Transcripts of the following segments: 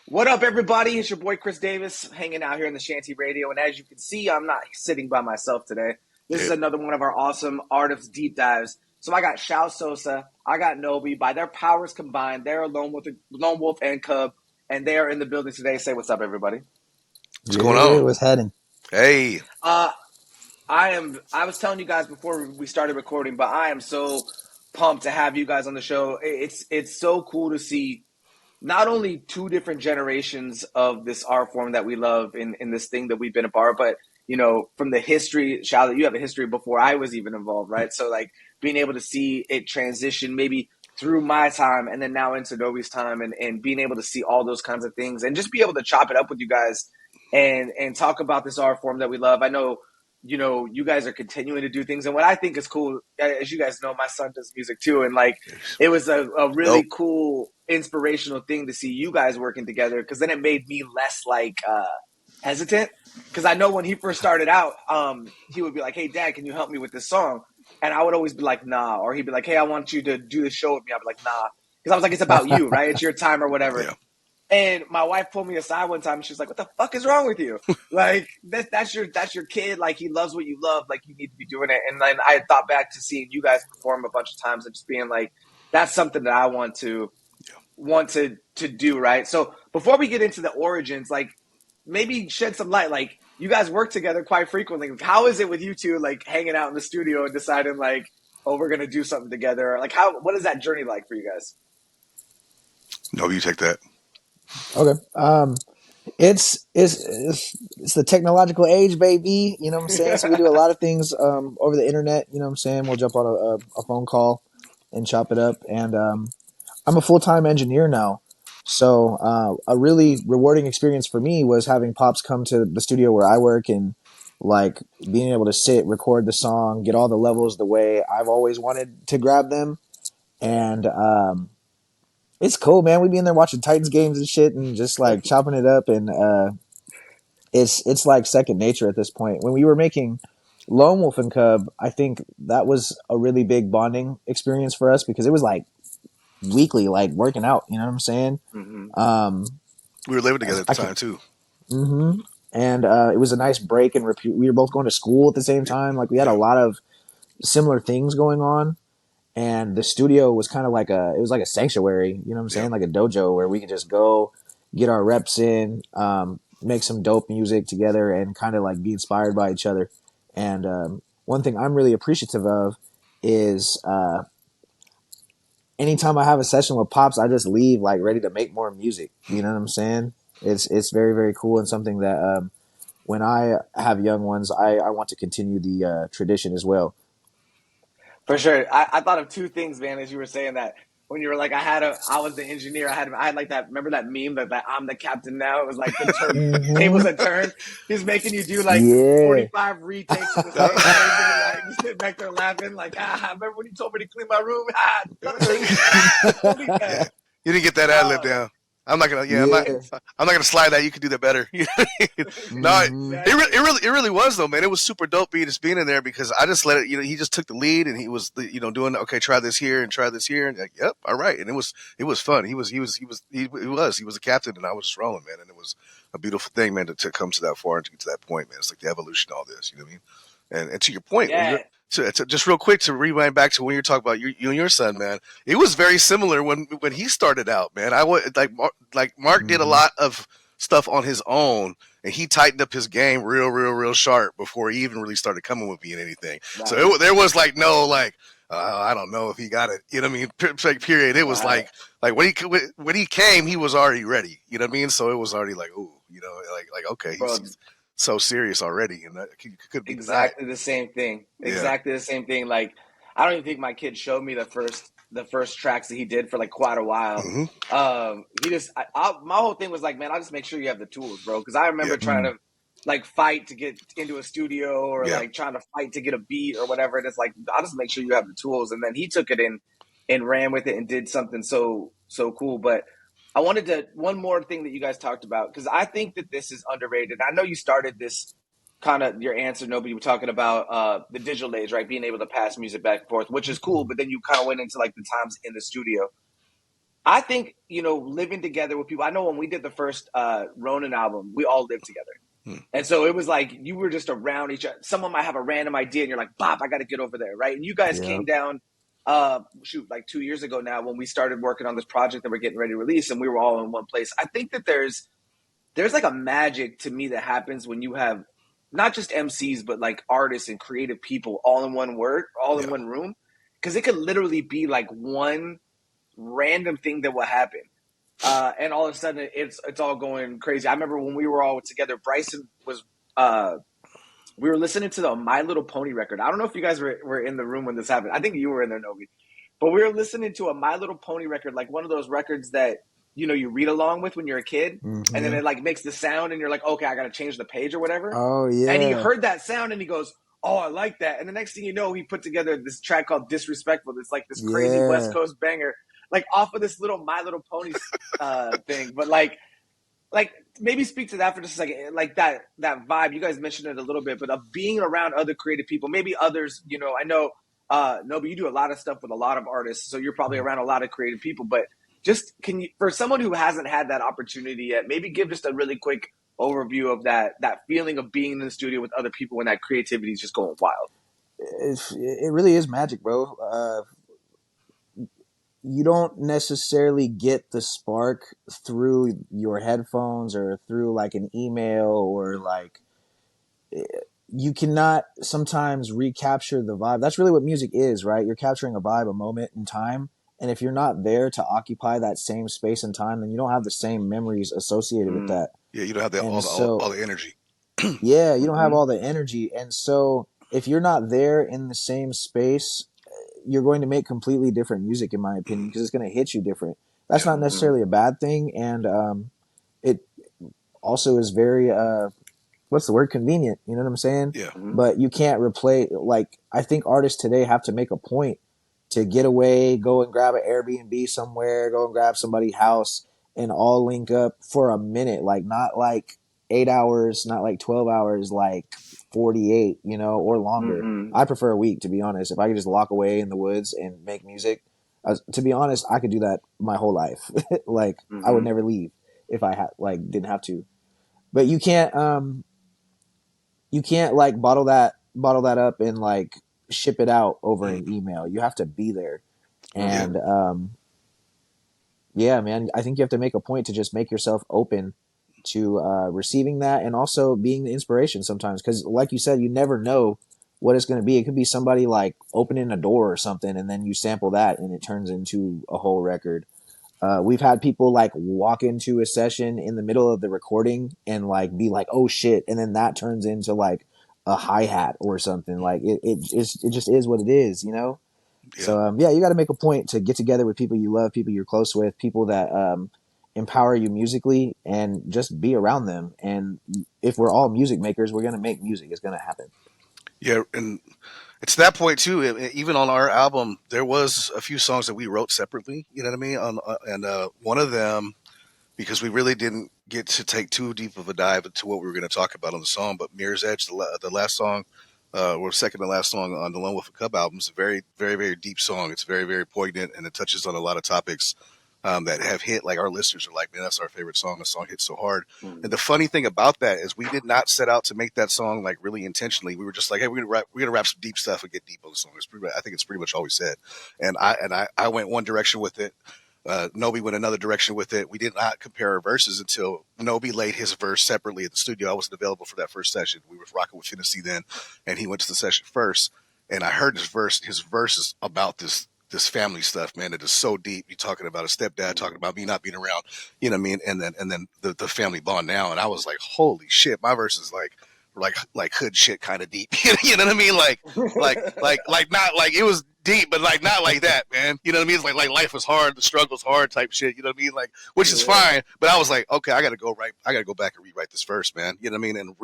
What up, everybody? It's your boy Chris Davis hanging out here in the Shanty Radio. And as you can see, I'm not sitting by myself today. This is Yep. another one of our awesome artist deep dives. So I got Shao Sosa, I got Nobi. By their powers combined, they're a lone wolf and cub, and they are in the building today. Say what's up, everybody. What's going Yeah, on? what's heading? Hey. Uh, I was telling you guys before we started recording, but I am so pumped to have you guys on the show. It's so cool to see not only two different generations of this art form that we love in this thing that we've been a part, but from the history, Charlotte, you have a history before I was even involved, right? So like being able to see it transition maybe through my time and then now into Novi's time and being able to see all those kinds of things and just be able to chop it up with you guys and talk about this art form that we love. I know you guys are continuing to do things. And what I think is cool, as you guys know, my son does music too. And like, it was a really Nope. cool, inspirational thing to see you guys working together. Cause then it made me less like, hesitant. Cause I know when he first started out, he would be like, "Hey dad, can you help me with this song?" And I would always be like, "Nah." Or he'd be like, "Hey, I want you to do this show with me." I'd be like, "Nah." Cause I was like, it's about you, right? It's your time or whatever. Yeah. And my wife pulled me aside one time and she was like, "What the fuck is wrong with you? Like that's your kid. Like he loves what you love. Like you need to be doing it." And then I thought back to seeing you guys perform a bunch of times and just being like, that's something that I want to do, right? So before we get into the origins, like maybe shed some light. Like you guys work together quite frequently. How is it with you two like hanging out in the studio and deciding like, oh, we're gonna do something together? Like what is that journey like for you guys? No, you take that. Okay. It's the technological age, baby. You know what I'm saying? So we do a lot of things over the internet. You know what I'm saying? We'll jump on a phone call and chop it up. And I'm a full time engineer now. So a really rewarding experience for me was having Pops come to the studio where I work and like being able to sit, record the song, get all the levels the way I've always wanted to grab them. And it's cool, man. We be in there watching Titans games and shit, and just like chopping it up, and it's like second nature at this point. When we were making Lone Wolf and Cub, I think that was a really big bonding experience for us because it was like weekly, like working out. You know what I'm saying? Mm-hmm. Um, We were living together at the I can, time too. mm-hmm. And it was a nice break and repeat. We were both going to school at the same time. Like we had a Yeah. lot of similar things going on. And the studio was kind of like it was like a sanctuary, you know what I'm Yeah. saying? Like a dojo where we could just go get our reps in, make some dope music together and kind of like be inspired by each other. And one thing I'm really appreciative of is anytime I have a session with Pops, I just leave like ready to make more music. You know what I'm saying? It's very, very cool and something that when I have young ones, I want to continue the tradition as well. For sure. I thought of two things, man, as you were saying that. When you were like, I was the engineer. I had like that. Remember that meme that I'm the captain now? It was like tables Mm-hmm. had turned. He's making you do like Yeah. 45 retakes of the Yeah. same thing, and you're like, you sit back there laughing, like, remember when you told me to clean my room? Delete that, delete Yeah. that. You didn't get that ad lib Uh, down. I'm not gonna. Yeah, I'm not. Yeah. I'm not gonna slide that. You could do that better. No, Hmm. exactly. it really was though, man. It was super dope being in there because I just let it. He just took the lead and he was, doing okay. Try this here and try this here and like, yep, all right. And it was fun. He was the captain and I was just rolling, man. And it was a beautiful thing, man, to come to that far and to get to that point, man. It's like the evolution of all this. You know what I mean? And to your point, when you're Yeah. just real quick to rewind back to when you're talking about you and your son, man, it was very similar when he started out, man. I would like Mark did a Hmm. lot of stuff on his own, and he tightened up his game real sharp before he even really started coming with me and anything. So Right. there was like no like. I don't know if he got it. You know what I mean? Period. It was Right. like when he came, he was already ready. You know what I mean? So it was already like, ooh, like okay, Bro, he's so serious already, and that could be denied. exactly the same thing. Yeah. Exactly the same thing. Like, I don't even think my kid showed me the first tracks that he did for like quite a while. Hmm. He just my whole thing was like, man, I'll just make sure you have the tools, bro. Because I Yeah. remember trying to like fight to get into a studio or Yeah. like trying to fight to get a beat or whatever. And it's like, I'll just make sure you have the tools. And then he took it in and ran with it and did something so cool. But I wanted to one more thing that you guys talked about because I think that this is underrated. I know you started this kind of your answer. Nobody were talking about the digital age, right? Being able to pass music back and forth, which is cool. But then you kind of went into like the times in the studio. I think, living together with people. I know when we did the first Ronan album, we all lived together. Hmm. And so it was like you were just around each other. Someone might have a random idea and you're like, Bob, I got to get over there, right? And you guys Yep. came down, like 2 years ago now when we started working on this project that we're getting ready to release, and we were all in one place. I think that there's like a magic to me that happens when you have not just MCs, but like artists and creative people all in one Yeah. one room. Because it could literally be like one random thing that will happen. And all of a sudden it's all going crazy. I remember when we were all together, Bryson was we were listening to the My Little Pony record. I don't know if you guys were in the room when this happened. I think you were in there, Novi. But we were listening to a My Little Pony record, like one of those records that you read along with when you're a kid, and then it like makes the sound, and you're like, okay, I got to change the page or whatever. Oh yeah. And he heard that sound, and he goes, "Oh, I like that." And the next thing you know, he put together this track called "Disrespectful." It's like this crazy West Coast banger, like off of this little My Little Pony thing. But like maybe speak to that for just a second, like that vibe. You guys mentioned it a little bit, but of being around other creative people, maybe others. I know, no, but you do a lot of stuff with a lot of artists, so you're probably around a lot of creative people. But just can you, for someone who hasn't had that opportunity yet, maybe give just a really quick overview of that feeling of being in the studio with other people when that creativity is just going wild. It really is magic, bro. You don't necessarily get the spark through your headphones or through like an email, or like you cannot sometimes recapture the vibe. That's really what music is, right? You're capturing a vibe, a moment in time. And if you're not there to occupy that same space and time, then you don't have the same memories associated with that. Yeah, you don't have that And all the energy. yeah, you don't have all the energy. And so if you're not there in the same space, you're going to make completely different music, in my opinion, because it's going to hit you different. That's not necessarily a bad thing. And it also is very, what's the word? Convenient. You know what I'm saying? Yeah. But you can't replace, like, I think artists today have to make a point to get away, go and grab an Airbnb somewhere, go and grab somebody's house and all link up for a minute. Like, not like 8 hours, not like 12 hours, like 48, or longer. I prefer a week, to be honest. If I could just lock away in the woods and make music, to be honest, I could do that my whole life. Like, I would never leave if I had, like, didn't have to. But you can't like bottle that up and like ship it out over an email. You have to be there. And yeah, man, I think you have to make a point to just make yourself open to receiving that, and also being the inspiration sometimes, because like you said, you never know what it's going to be. It could be somebody like opening a door or something, and then you sample that and it turns into a whole record. We've had people like walk into a session in the middle of the recording and like be like, "Oh shit," and then that turns into like a hi-hat or something. Like it just is what it is, Yeah. So yeah, you got to make a point to get together with people you love, people you're close with, people that empower you musically, and just be around them. And if we're all music makers, we're gonna make music. It's gonna happen. Yeah, and it's that point too. Even on our album, there was a few songs that we wrote separately. You know what I mean? And one of them, because we really didn't get to take too deep of a dive into what we were going to talk about on the song, but Mirror's Edge, the last song, or second to last song on the Wolf Kub album, is a very, very, very deep song. It's very, very poignant, and it touches on a lot of topics that have hit. Like, our listeners are like, "Man, that's our favorite song. The song hits so hard." And the funny thing about that is, we did not set out to make that song like really intentionally. We were just like, "Hey, we're gonna rap some deep stuff and get deep on the song." I think it's pretty much all we said. And I went one direction with it. Nobi went another direction with it. We did not compare our verses until Nobi laid his verse separately at the studio. I wasn't available for that first session. We were rocking with Tennessee then, and he went to the session first. And I heard his verse. His verse is about this family stuff, man. It is so deep. You're talking about a stepdad, talking about me not being around, you know what I mean? And then the family bond now. And I was like, holy shit, my verse is like hood shit kind of deep. You know what I mean? Like not like it was deep, but like not like that, man. You know what I mean? It's like life was hard, the struggle's hard type shit. You know what I mean? Like, which is fine. But I was like, okay, I gotta go back and rewrite this verse, man. You know what I mean? And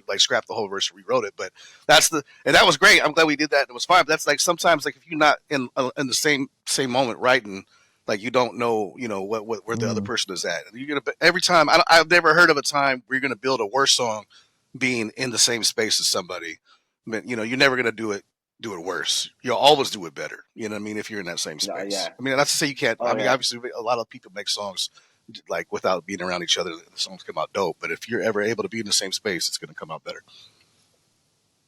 like scrap the whole verse and rewrote it. But and that was great. I'm glad we did that. It was fine. But that's like sometimes, like, if you're not in the same moment writing, like, you don't know, what where the other person is at. And you're gonna every time. I've never heard of a time where you're gonna build a worse song being in the same space as somebody. But you're never gonna do it do it worse. You'll always do it better. You know what I mean? If you're in that same No, space. yeah. I mean, not to say you can't. Oh I mean, yeah. obviously, a lot of people make songs like without being around each other. The songs come out dope. But if you're ever able to be in the same space, it's going to come out better.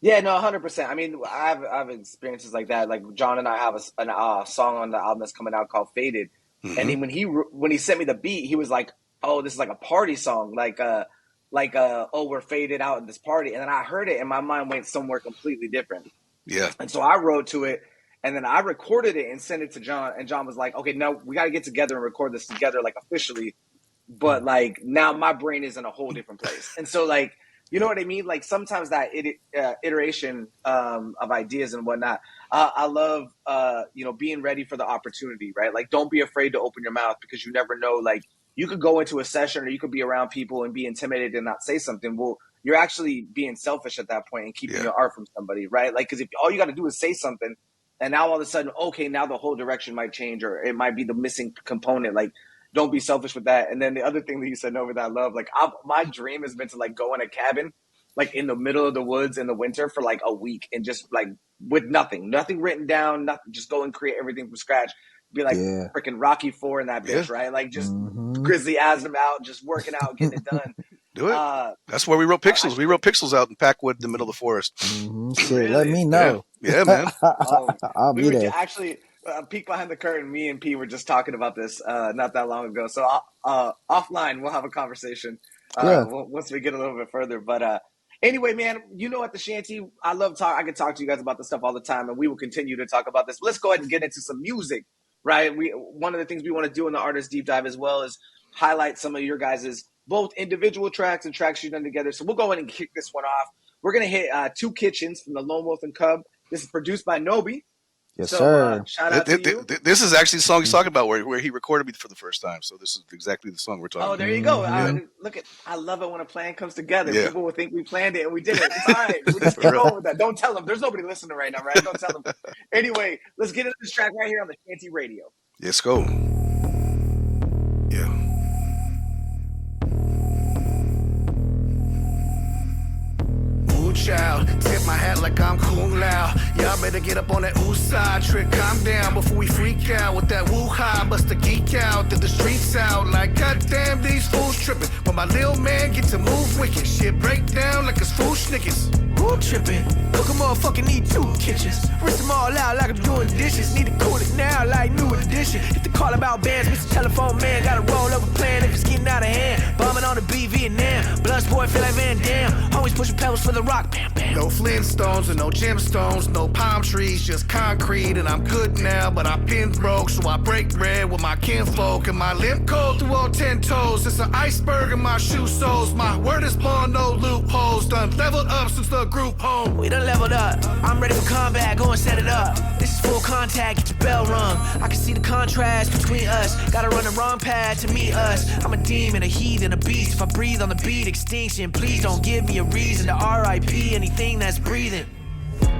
Yeah, no, 100%. I mean, I've experiences like that. Like John and I have a song on the album that's coming out called "Faded," and Mm-hmm. then when he sent me the beat, he was like, "Oh, this is like a party song, oh, we're faded out at this party," and then I heard it, and my mind went somewhere completely different. Yeah. And so I wrote to it, and then I recorded it and sent it to John, and John was like, "Okay, no, we got to get together and record this together, like officially." But like now my brain is in a whole different place, and so like, you know what I mean? Like sometimes that iteration of ideas and whatnot, I love being ready for the opportunity, right? Like don't be afraid to open your mouth, because you never know. Like you could go into a session or you could be around people and be intimidated and not say something. Well, you're actually being selfish at that point and keeping your art from somebody, right? Like, because if all you got to do is say something, and now all of a sudden, okay, now the whole direction might change, or it might be the missing component. Like, don't be selfish with that. And then the other thing that you said over that I love, like my dream has been to like go in a cabin, like in the middle of the woods in the winter for like a week, and just like with nothing written down, nothing, just go and create everything from scratch. Be like freaking Rocky IV in that bitch, right? Like just Grizzly Asm out, just working out, getting it done. Do it. That's where we wrote Pixels. We wrote Pixels out in Packwood in the middle of the forest. Shit, really? Let me know. Yeah man. I'll be there. Actually, peek behind the curtain. Me and P were just talking about this not that long ago. So offline, we'll have a conversation once we get a little bit further. But anyway, man, at the Shanty, I love talk. I can talk to you guys about this stuff all the time, and we will continue to talk about this. But let's go ahead and get into some music, right? One of the things we want to do in the artist deep dive as well is highlight some of your guys' both individual tracks and tracks you've done together. So we'll go ahead and kick this one off. We're gonna hit Two Kitchens from the Lone Wolf and Kub. This is produced by Nobi. Yes, sir. Shout out to you. This is actually the song he's talking about where he recorded me for the first time. So this is exactly the song we're talking about. Oh, there you go. I love it when a plan comes together. Yeah. People will think we planned it and we did it. It's all right. We just keep going with that. Don't tell them. There's nobody listening right now, right? Don't tell them. Anyway, let's get into this track right here on the Shanty Radio. Let's go. Yeah. Child, tip my hat like I'm Kung Lao. Y'all better get up on that ooh side trick. Calm down before we freak out with that woo high. Bust the geek out, that the streets out. Like goddamn these fools tripping. When my little man get to move wicked, shit break down like it's fool schnickers. Who tripping? Cook 'em motherfucking need 2 kitchens. Rinse them all out like I'm doing dishes. Need to cool it now like new edition. Hit the call about bands, Mr. Telephone Man. Gotta roll over plan if it's getting out of hand. Bombing on the BV and Nam. Bloodsport feel like Van Damme. Always pushing pebbles for the rock. Bam, bam. No Flintstones and no gemstones. No palm trees, just concrete. And I'm good now, but I've been broke. So I break bread with my kinfolk. And my limp cold through all 10 toes. It's an iceberg in my shoe soles. My word is born, no loopholes. Done leveled up since the group home. We done leveled up. I'm ready for combat, go and set it up. This is full contact, get your bell rung. I can see the contrast between us. Gotta run the wrong path to meet us. I'm a demon, a heathen, a beast. If I breathe on the beat, extinction. Please don't give me a reason to R.I.P. anything that's breathing.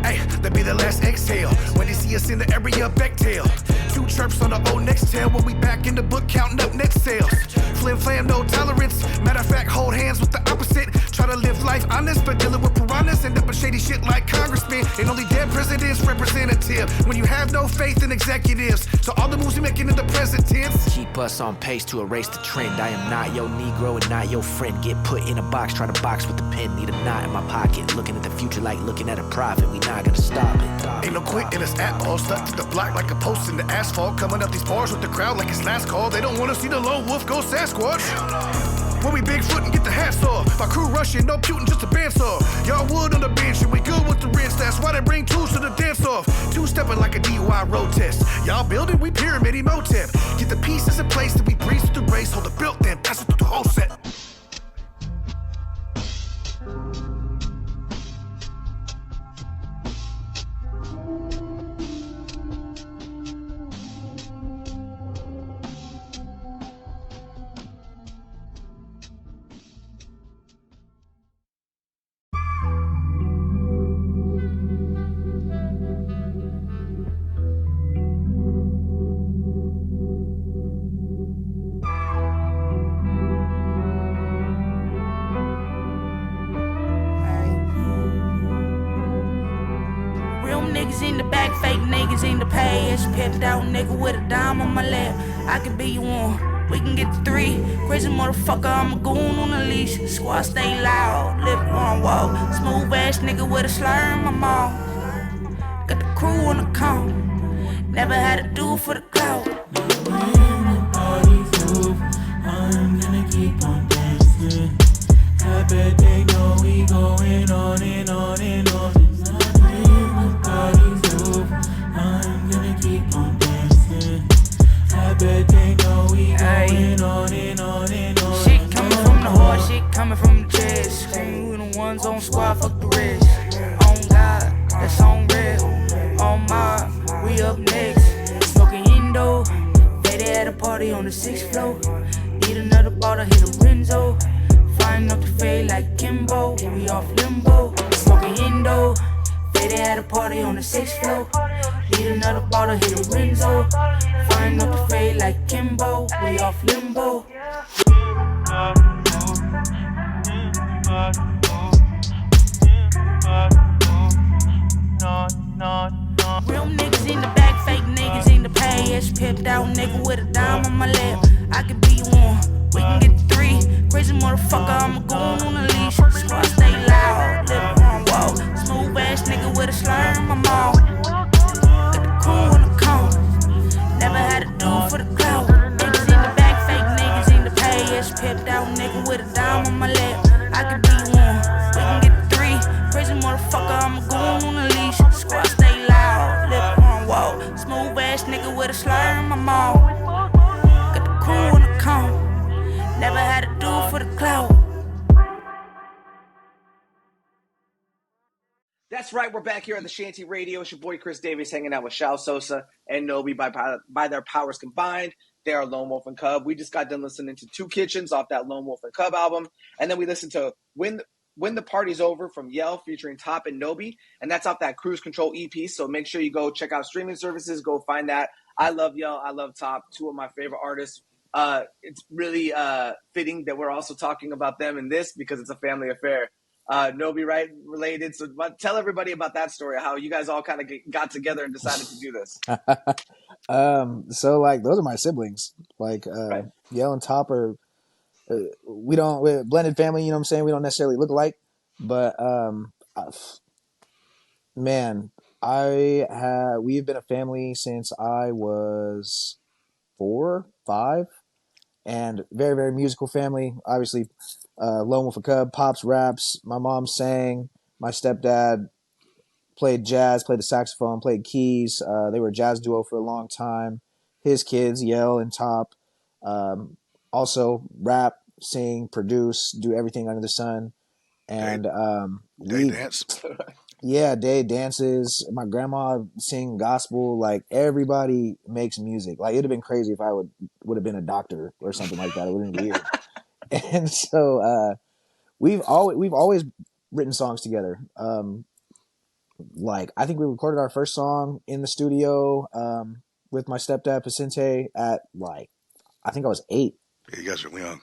Hey, that be the last exhale. When they see us in the area, backtail. 2 chirps on the old next tail. When we back in the book, counting up net sales. Flim flam, no tolerance. Matter of fact, hold hands with the opposite. Try to live life honest, but dealing with piranhas. End up in shady shit like congressmen. Ain't only dead presidents representative. When you have no faith in executives. So all the moves we making in the present tense. Keep us on pace to erase the trend. I am not your Negro and not your friend. Get put in a box, try to box with the pen. Need a knot in my pocket. Looking at the future like looking at a profit. We not gonna stop it. Ain't no quit in us at all. Stuck to the block like a post in the asphalt. Coming up these bars with the crowd like it's last call. They don't wanna see the lone wolf go Sasquatch. When we Bigfoot and get the hats off. My crew rushing, no putin', just a bandsaw. Y'all wood on the bench and we good with the rinse. That's why they bring tools to the dance off. 2-stepping like a DUI road test. Y'all building, we pyramid emotep. Get the pieces in place that we breeze through the race. Hold the built, then pass it through the whole set. pay. Pipped out nigga with a dime on my lap. I can be you one. We can get to 3. Crazy motherfucker, I'm a goon on a leash. Squad stay loud, lip on wall. Smooth ass nigga with a slur in my mouth. Got the crew on the count. Never had to do for the clout. I'm gonna keep on dancing. I bet they know we going on and on and on. The party's over. I'm gonna keep on dancing. I bet they know we going on and on and on. Shit coming from the heart, shit coming from the chest. We the ones on squad, fuck the rest. On God, that's on real. On my, we up next. Smoking Indo. They at a party on the 6th floor. Need another bottle, hit a Renzo. Flying up the fade like Kimbo. We off limbo. Smoking Indo. They at a party on the 6th floor. Need another bottle, hit a Renzo. Flying up the fade like Kimbo. We off limbo. Real niggas in the back, fake niggas in the past. Pipped out nigga with a dime on my lap. I can be you one. We can get to 3. Crazy motherfucker, I'm a goon on a leash. Squad stay loud, lip on wall. Smooth ass nigga with a slur in my mouth. Got the crew on the count. Never had to do for the clout. Niggas in the back, fake niggas in the past. Pipped out nigga with a dime on my lap. I can be you one. We can get to 3. Crazy motherfucker, I'm a goon on a leash. Squad stay loud, lip on wall. Smooth ass nigga with a slur in my mouth. Got the crew on the count. Never had to do for the clout. That's right. We're back here on the Shanty Radio. It's your boy Chris Davies hanging out with Shao Sosa and Nobi. By their powers combined, they are Lone Wolf and Cub. We just got done listening to Two Kitchens off that Lone Wolf and Cub album. And then we listened to When the Party's Over from Yell featuring Top and Nobi. And that's off that Cruise Control EP. So make sure you go check out streaming services. Go find that. I love Yell. I love Top. 2 of my favorite artists. It's really fitting that we're also talking about them in this because it's a family affair. Nobi, right, related. So tell everybody about that story, how you guys all kind of got together and decided to do this. So like those are my siblings. Like Right. Yell and Top are we're blended family, you know what I'm saying? We don't necessarily look alike, but man, we've been a family since I was 4, 5, and very, very musical family. Obviously, Lone Wolf and Cub, Pops raps, my mom sang, my stepdad played jazz, played the saxophone, played keys. They were a jazz duo for a long time. His kids, Yell and Top, also rap, sing, produce, do everything under the sun. And They dance. Yeah, day dances. My grandma sing gospel. Like everybody makes music. Like it'd have been crazy if I would have been a doctor or something like that. It would have been weird. And so we've always written songs together. Like I think we recorded our first song in the studio with my stepdad Pacente at like I think I was 8. Yeah, you guys are young.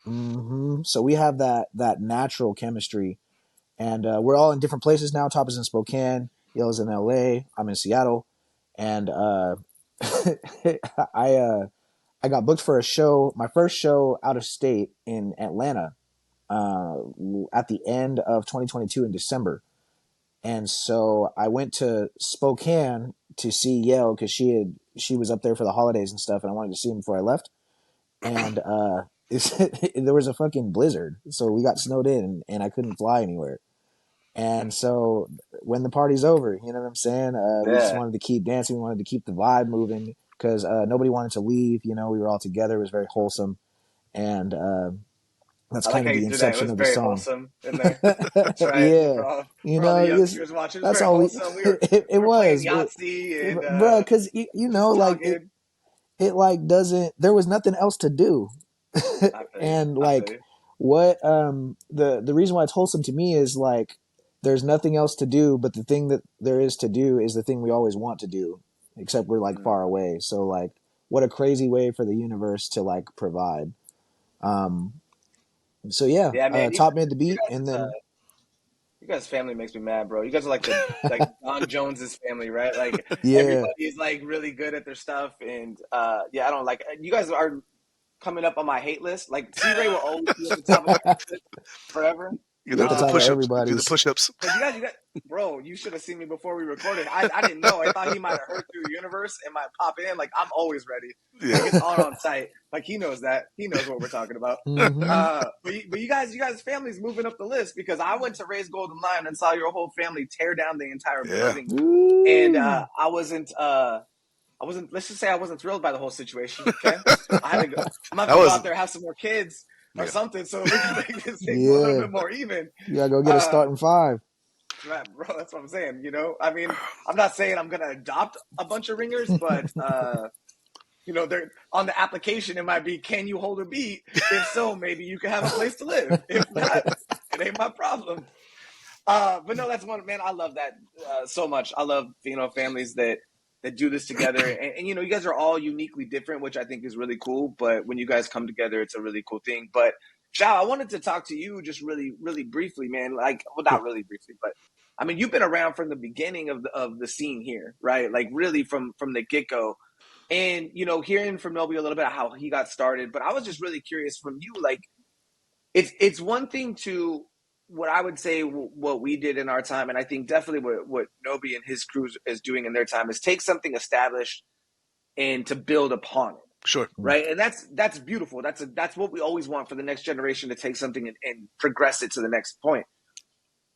Mm-hmm. So we have that natural chemistry. And we're all in different places now. Top is in Spokane. Yell's in LA. I'm in Seattle. And I got booked for a show, my first show out of state in Atlanta at the end of 2022 in December. And so I went to Spokane to see Yell because she was up there for the holidays and stuff, and I wanted to see him before I left. And there was a fucking blizzard, so we got snowed in, and I couldn't fly anywhere. And so when the party's over, you know what I'm saying? We just wanted to keep dancing. We wanted to keep the vibe moving because nobody wanted to leave. You know, we were all together. It was very wholesome. And that's kind of the inception of the song. Wholesome in there. That's right. Yeah. You know, youngsters watching, that's very all wholesome. it was. Yahtzee and, bro, because, you know, like it like doesn't, there was nothing else to do. And like what the reason why it's wholesome to me is like there's nothing else to do, but the thing that there is to do is the thing we always want to do, except we're like far away. So like what a crazy way for the universe to like provide. So yeah, man, Top made the beat, and then You guys' family makes me mad, bro. You guys are like the like Don Jones's family, right? Like Yeah. everybody is like really good at their stuff, and yeah, I don't like. You guys are coming up on my hate list. Like C Ray will always be at the top of my hate list forever. You You're do at the the Uh, top of push-ups. You do the everybody's. push-ups. Cause bro, you should have seen me before we recorded. I didn't know. I thought he might have heard through the universe and might pop in. Like I'm always ready. Yeah. Like it's on site. Like he knows that. He knows what we're talking about. Hmm. But you guys' family's moving up the list because I went to Ray's Golden Lion and saw your whole family tear down the entire Yeah. building, and Ooh. I wasn't. Let's just say I wasn't thrilled by the whole situation. Okay, I had to go. I'm gonna have That to go was out there, have some more kids or yeah. something, so we can make this thing a little Yeah. bit more even. You gotta go get a Uh, starting five. right, bro. That's what I'm saying. You know, I mean, I'm not saying I'm gonna adopt a bunch of ringers, but you know, they're on the application. It might be, can you hold a beat? If so, maybe you can have a place to live. If not, it ain't my problem. But no, that's one, man. I love that so much. I love, you know, families that do this together, and you know, you guys are all uniquely different, which I think is really cool. But when you guys come together, it's a really cool thing. But Shao, I wanted to talk to you just really, really briefly, man. Like, well, not really briefly, but I mean, you've been around from the beginning of the scene here, right? Like, really from the get go. And you know, hearing from Nobi a little bit of how he got started, but I was just really curious from you, like it's one thing to what I would say what we did in our time, and I think definitely what Nobi and his crew is doing in their time is take something established and to build upon it, Sure. right? And that's beautiful. That's what we always want for the next generation to take something and progress it to the next point.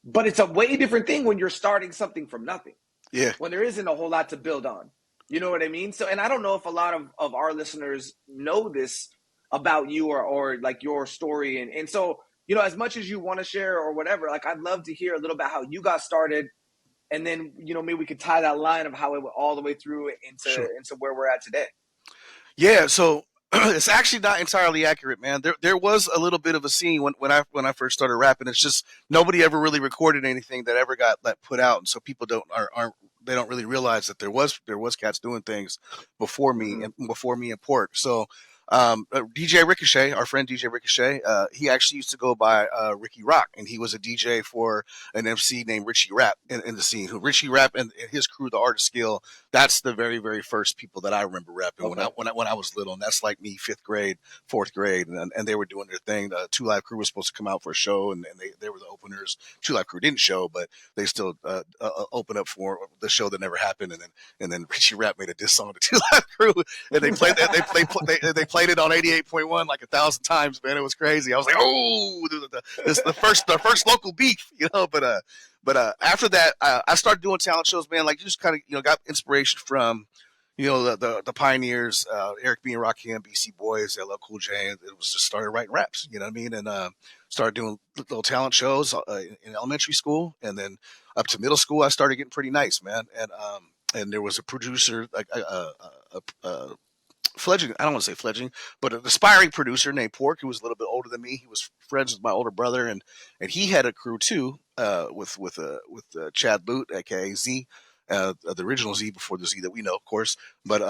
But it's a way different thing when you're starting something from nothing, Yeah. when there isn't a whole lot to build on. You know what I mean? So, and I don't know if a lot of our listeners know this about you or like your story. And so, you know, as much as you want to share or whatever, like I'd love to hear a little about how you got started. And then, you know, maybe we could tie that line of how it went all the way through Sure. into where we're at today. Yeah, so it's actually not entirely accurate, man. There was a little bit of a scene when I first started rapping. It's just nobody ever really recorded anything that ever got put out, and so people aren't they don't really realize that there was cats doing things before me Mm-hmm. and Port. So DJ Ricochet, our friend DJ Ricochet, he actually used to go by Ricky Rock, and he was a DJ for an MC named Richie Rap in the scene. Who Richie Rap and his crew, the Art of Skill, that's the very, very first people that I remember rapping Okay. when I was little, and that's like me, 5th grade, 4th grade, and they were doing their thing. The Two Live Crew was supposed to come out for a show, and they were the openers. Two Live Crew didn't show, but they still opened up for the show that never happened, and then Richie Rap made a diss song to Two Live Crew, and they played that they played it on 88.1 like 1,000 times, man. It was crazy. I was like, oh, this is the first local beef, you know. But after that, I started doing talent shows, man. Like, just kind of, you know, got inspiration from, you know, the pioneers, Eric B. and Rakim, BC Boys, LL Cool J. And it was just started writing raps, you know what I mean? And started doing little talent shows in elementary school, and then up to middle school, I started getting pretty nice, man. And there was a producer, like fledgling, I don't want to say fledgling, but an aspiring producer named Pork, who was a little bit older than me. He was friends with my older brother, and he had a crew too, with Chad Boot, aka Z, the original Z before the Z that we know, of course. But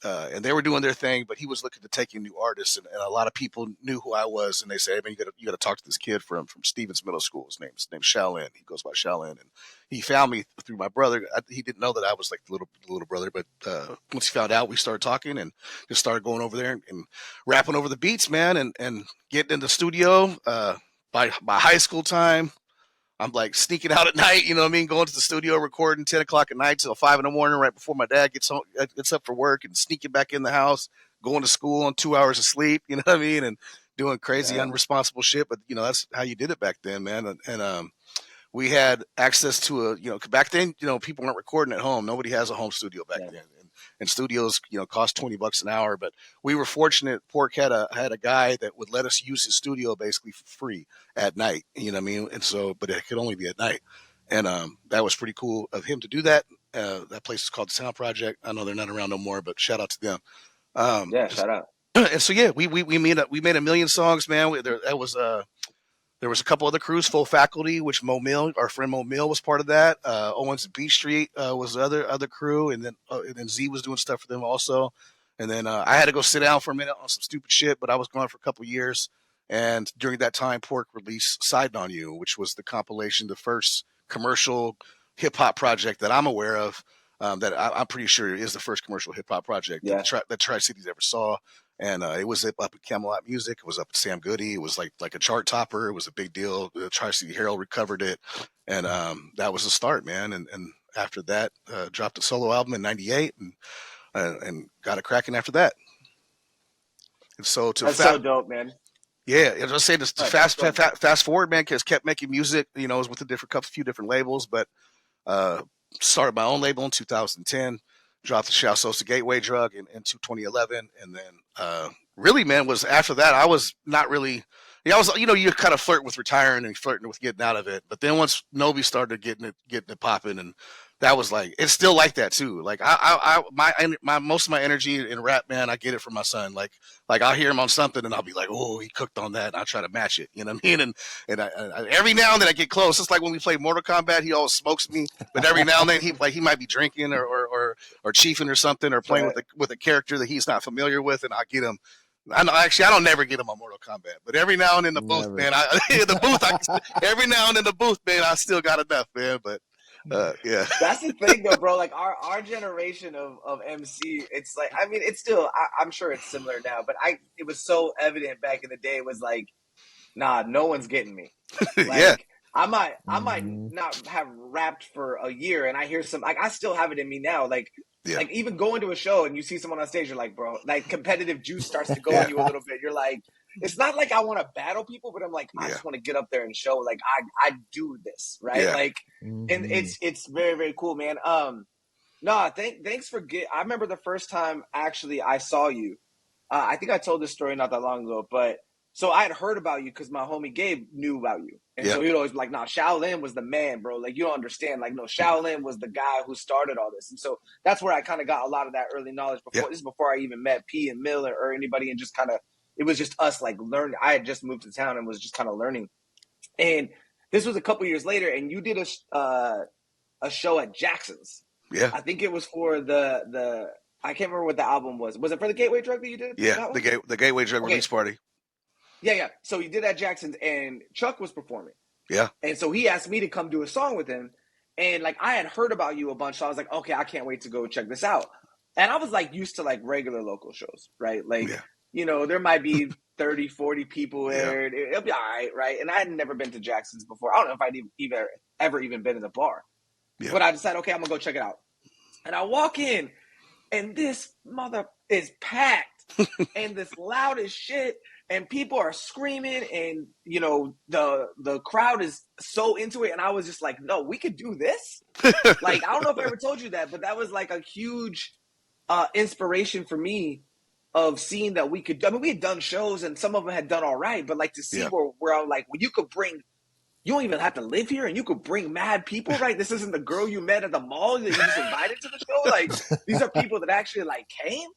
and they were doing their thing, but he was looking to take in new artists, and a lot of people knew who I was, and they said, "Hey man, you got to talk to this kid from Stevens Middle School. His name's Shaolin. He goes by Shaolin." And he found me through my brother. He didn't know that I was like the little brother, but once he found out, we started talking and just started going over there and rapping over the beats, man, and getting in the studio. By high school time, I'm like sneaking out at night, you know what I mean? Going to the studio, recording 10 o'clock at night till 5 in the morning, right before my dad gets up for work, and sneaking back in the house, going to school on 2 hours of sleep, you know what I mean? And doing crazy, unresponsible shit. But, you know, that's how you did it back then, man. And we had access to back then, you know, people weren't recording at home. Nobody has a home studio back then. And studios, you know, cost $20 an hour. But we were fortunate. Pork had a guy that would let us use his studio basically for free at night. You know what I mean? And so, but it could only be at night. And that was pretty cool of him to do that. That place is called the Sound Project. I know they're not around no more, but shout out to them. Shout out. And so yeah, we made a million songs, man. There was a couple other crews, Full Faculty, which our friend Mo Mill was part of that. Owens and B Street was the other crew, and then Z was doing stuff for them also. And then I had to go sit down for a minute on some stupid shit, but I was gone for a couple years. And during that time, Pork released "Siding on You," which was the compilation, the first commercial hip hop project that I'm aware of. That I'm pretty sure is the first commercial hip hop project that Tri Cities ever saw. And it was up at Camelot Music. It was up at Sam Goody. It was like a chart topper. It was a big deal. The Tri City Herald recovered it, and that was the start, man. And after that, dropped a solo album in '98, and got it cracking after that. And so that's so dope, man. Yeah, as I say, just fast forward, man, because kept making music. You know, it was with a few different labels, but started my own label in 2010. Dropped the Shao Sosa Gateway Drug in 2011, and then really, man, was after that I was not really. Yeah, I was, you kind of flirt with retiring and flirting with getting out of it, but then once Nobi started getting it popping, and that was like, it's still like that too. Like my most of my energy in rap, man, I get it from my son. Like I'll hear him on something and I'll be like, oh, he cooked on that, and I'll try to match it. You know what I mean? And I, every now and then I get close. It's like when we play Mortal Kombat, he always smokes me, but every now and then he might be drinking or chiefing or something, or playing with a character that he's not familiar with, and I get him. I don't never get him on Mortal Kombat, but every now and then in the booth, man, every now and then in the booth, man, I still got enough, man. But yeah, that's the thing, though, bro. Like our generation of MC, it's like, I mean, it's still, I'm sure it's similar now, but it was so evident back in the day. It was like, nah, no one's getting me. Like, yeah. I might not have rapped for a year, and I hear some, like, I still have it in me now, like. Yeah. Like, even going to a show and you see someone on stage, you're like, bro, like, competitive juice starts to go in you a little bit. You're like, it's not like I want to battle people, but I'm like, I just want to get up there and show, like, I do this, right? Yeah. Like, and it's very, very cool, man. Thanks for I remember the first time actually I saw you. I think I told this story not that long ago, but so I had heard about you because my homie Gabe knew about you. And so he'd always be like, nah, Shaolin was the man, bro. Like, you don't understand. Like, no, Shaolin was the guy who started all this. And so that's where I kind of got a lot of that early knowledge before. This is before I even met P and Mill or anybody, and just kind of, it was just us, like, learning. I had just moved to town and was just kind of learning. And this was a couple years later, and you did a show at Jackson's. Yeah. I think it was for the I can't remember what the album was. Was it for the Gateway Drug that you did? Yeah, the Gateway Drug release party. Yeah. So he did at Jackson's, and Chuck was performing. Yeah. And so he asked me to come do a song with him. And, like, I had heard about you a bunch, so I was like, okay, I can't wait to go check this out. And I was, like, used to, like, regular local shows, right? Like, there might be 30, 40 people there. It'll be all right? And I had never been to Jackson's before. I don't know if I'd ever even been in a bar. Yeah. But I decided, okay, I'm going to go check it out. And I walk in, and this mother is packed. And this loud as shit. And people are screaming, and, the crowd is so into it. And I was just like, no, we could do this. Like, I don't know if I ever told you that, but that was like a huge inspiration for me of seeing that we could. I mean, we had done shows, and some of them had done all right, but like to see where I'm like, well, you don't even have to live here, and you could bring mad people, right? This isn't the girl you met at the mall that you just invited to the show. Like, these are people that actually, like, came.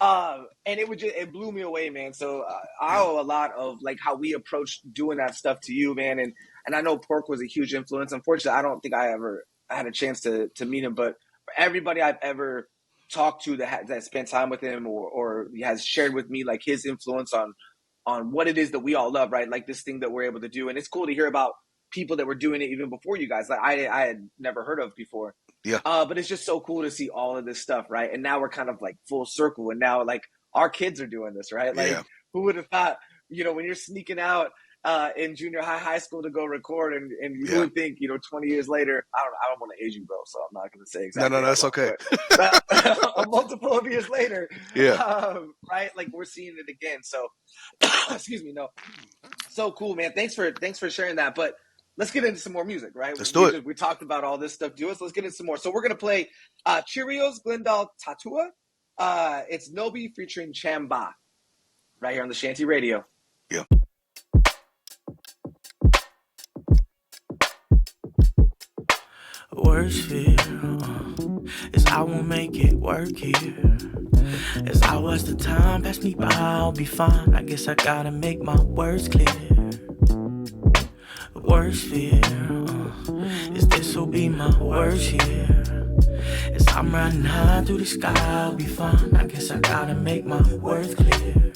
And it blew me away, man. So I owe a lot of, like, how we approached doing that stuff to you, man. And I know Pork was a huge influence. Unfortunately, I don't think I ever had a chance to meet him, but for everybody I've ever talked to that spent time with him or has shared with me, like, his influence on what it is that we all love, right? Like, this thing that we're able to do. And it's cool to hear about people that were doing it even before you guys, like I had never heard of before. Yeah. But it's just so cool to see all of this stuff, right? And now we're kind of like full circle, and now, like, our kids are doing this, right? Like, who would have thought, when you're sneaking out in junior high school to go record, and you would think, 20 years later, I don't want to age you, bro, so I'm not going to say exactly. No, that's okay. But a multiple of years later, right? Like, we're seeing it again. So, excuse me, no. So cool, man. Thanks for sharing that. But let's get into some more music, right? Let's do it. We talked about all this stuff. Let's get into some more. So we're going to play Cheerios Glendale Tatua. It's Nobi featuring Chamba right here on the Shanty Radio. Yeah. Worst fear is I won't make it work here. As I watch the time pass me by, I'll be fine. I guess I gotta make my words clear. Worst fear is this will be my worst year. As I'm riding high through the sky, I'll be fine. I guess I gotta make my words clear.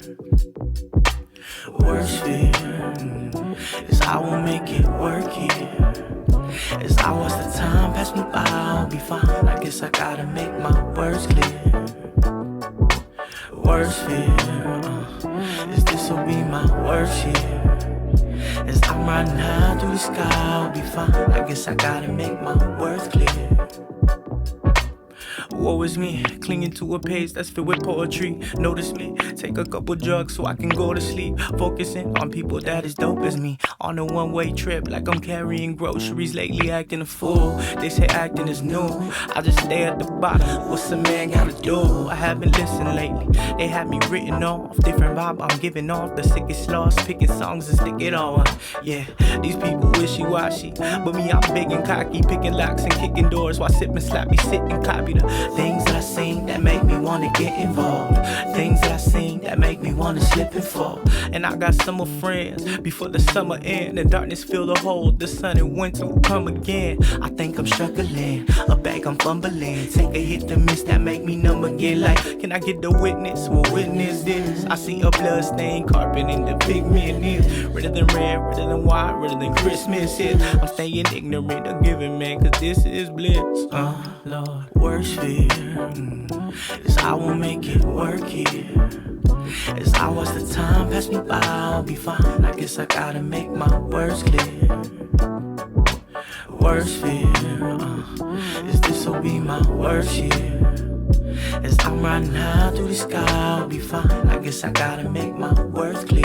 Worst fear is I won't make it work here. As I watch the time pass me by, I'll be fine. I guess I gotta make my words clear. Worst fear is this'll be my worst year. As I'm riding high through the sky, I'll be fine. I guess I gotta make my words clear. Woe is me, clinging to a page that's filled with poetry. Notice me, take a couple drugs so I can go to sleep. Focusing on people that as dope as me. On a one-way trip like I'm carrying groceries. Lately acting a fool, they say acting is new. I just stay at the bottom, what's a man gotta do? I haven't listened lately, they had me written off. Different vibe I'm giving off, the sickest lost. Picking songs and stick it all up. Yeah, these people wishy-washy, but me I'm big and cocky. Picking locks and kicking doors while sipping slappy, sitting copy the things that I seen that make me wanna get involved. Things that I seen that make me wanna slip and fall. And I got summer friends before the summer end. The darkness fill the hole, the sun and winter will come again. I think I'm struggling, a bag I'm fumbling. Take a hit to miss that make me numb again. Like, can I get the witness? Well, witness this. I see a blood-stained carpet in the pigment is. Redder than red, redder than white, redder than Christmas is. I'm staying ignorant of giving, man, cause this is bliss. Lord, worst fear is I won't make it work here. As I watch the time pass me by, I'll be fine. I guess I gotta make my words clear. Worst fear is this'll be my worst year. As I'm riding high through the sky, I'll be fine. I guess I gotta make my words clear.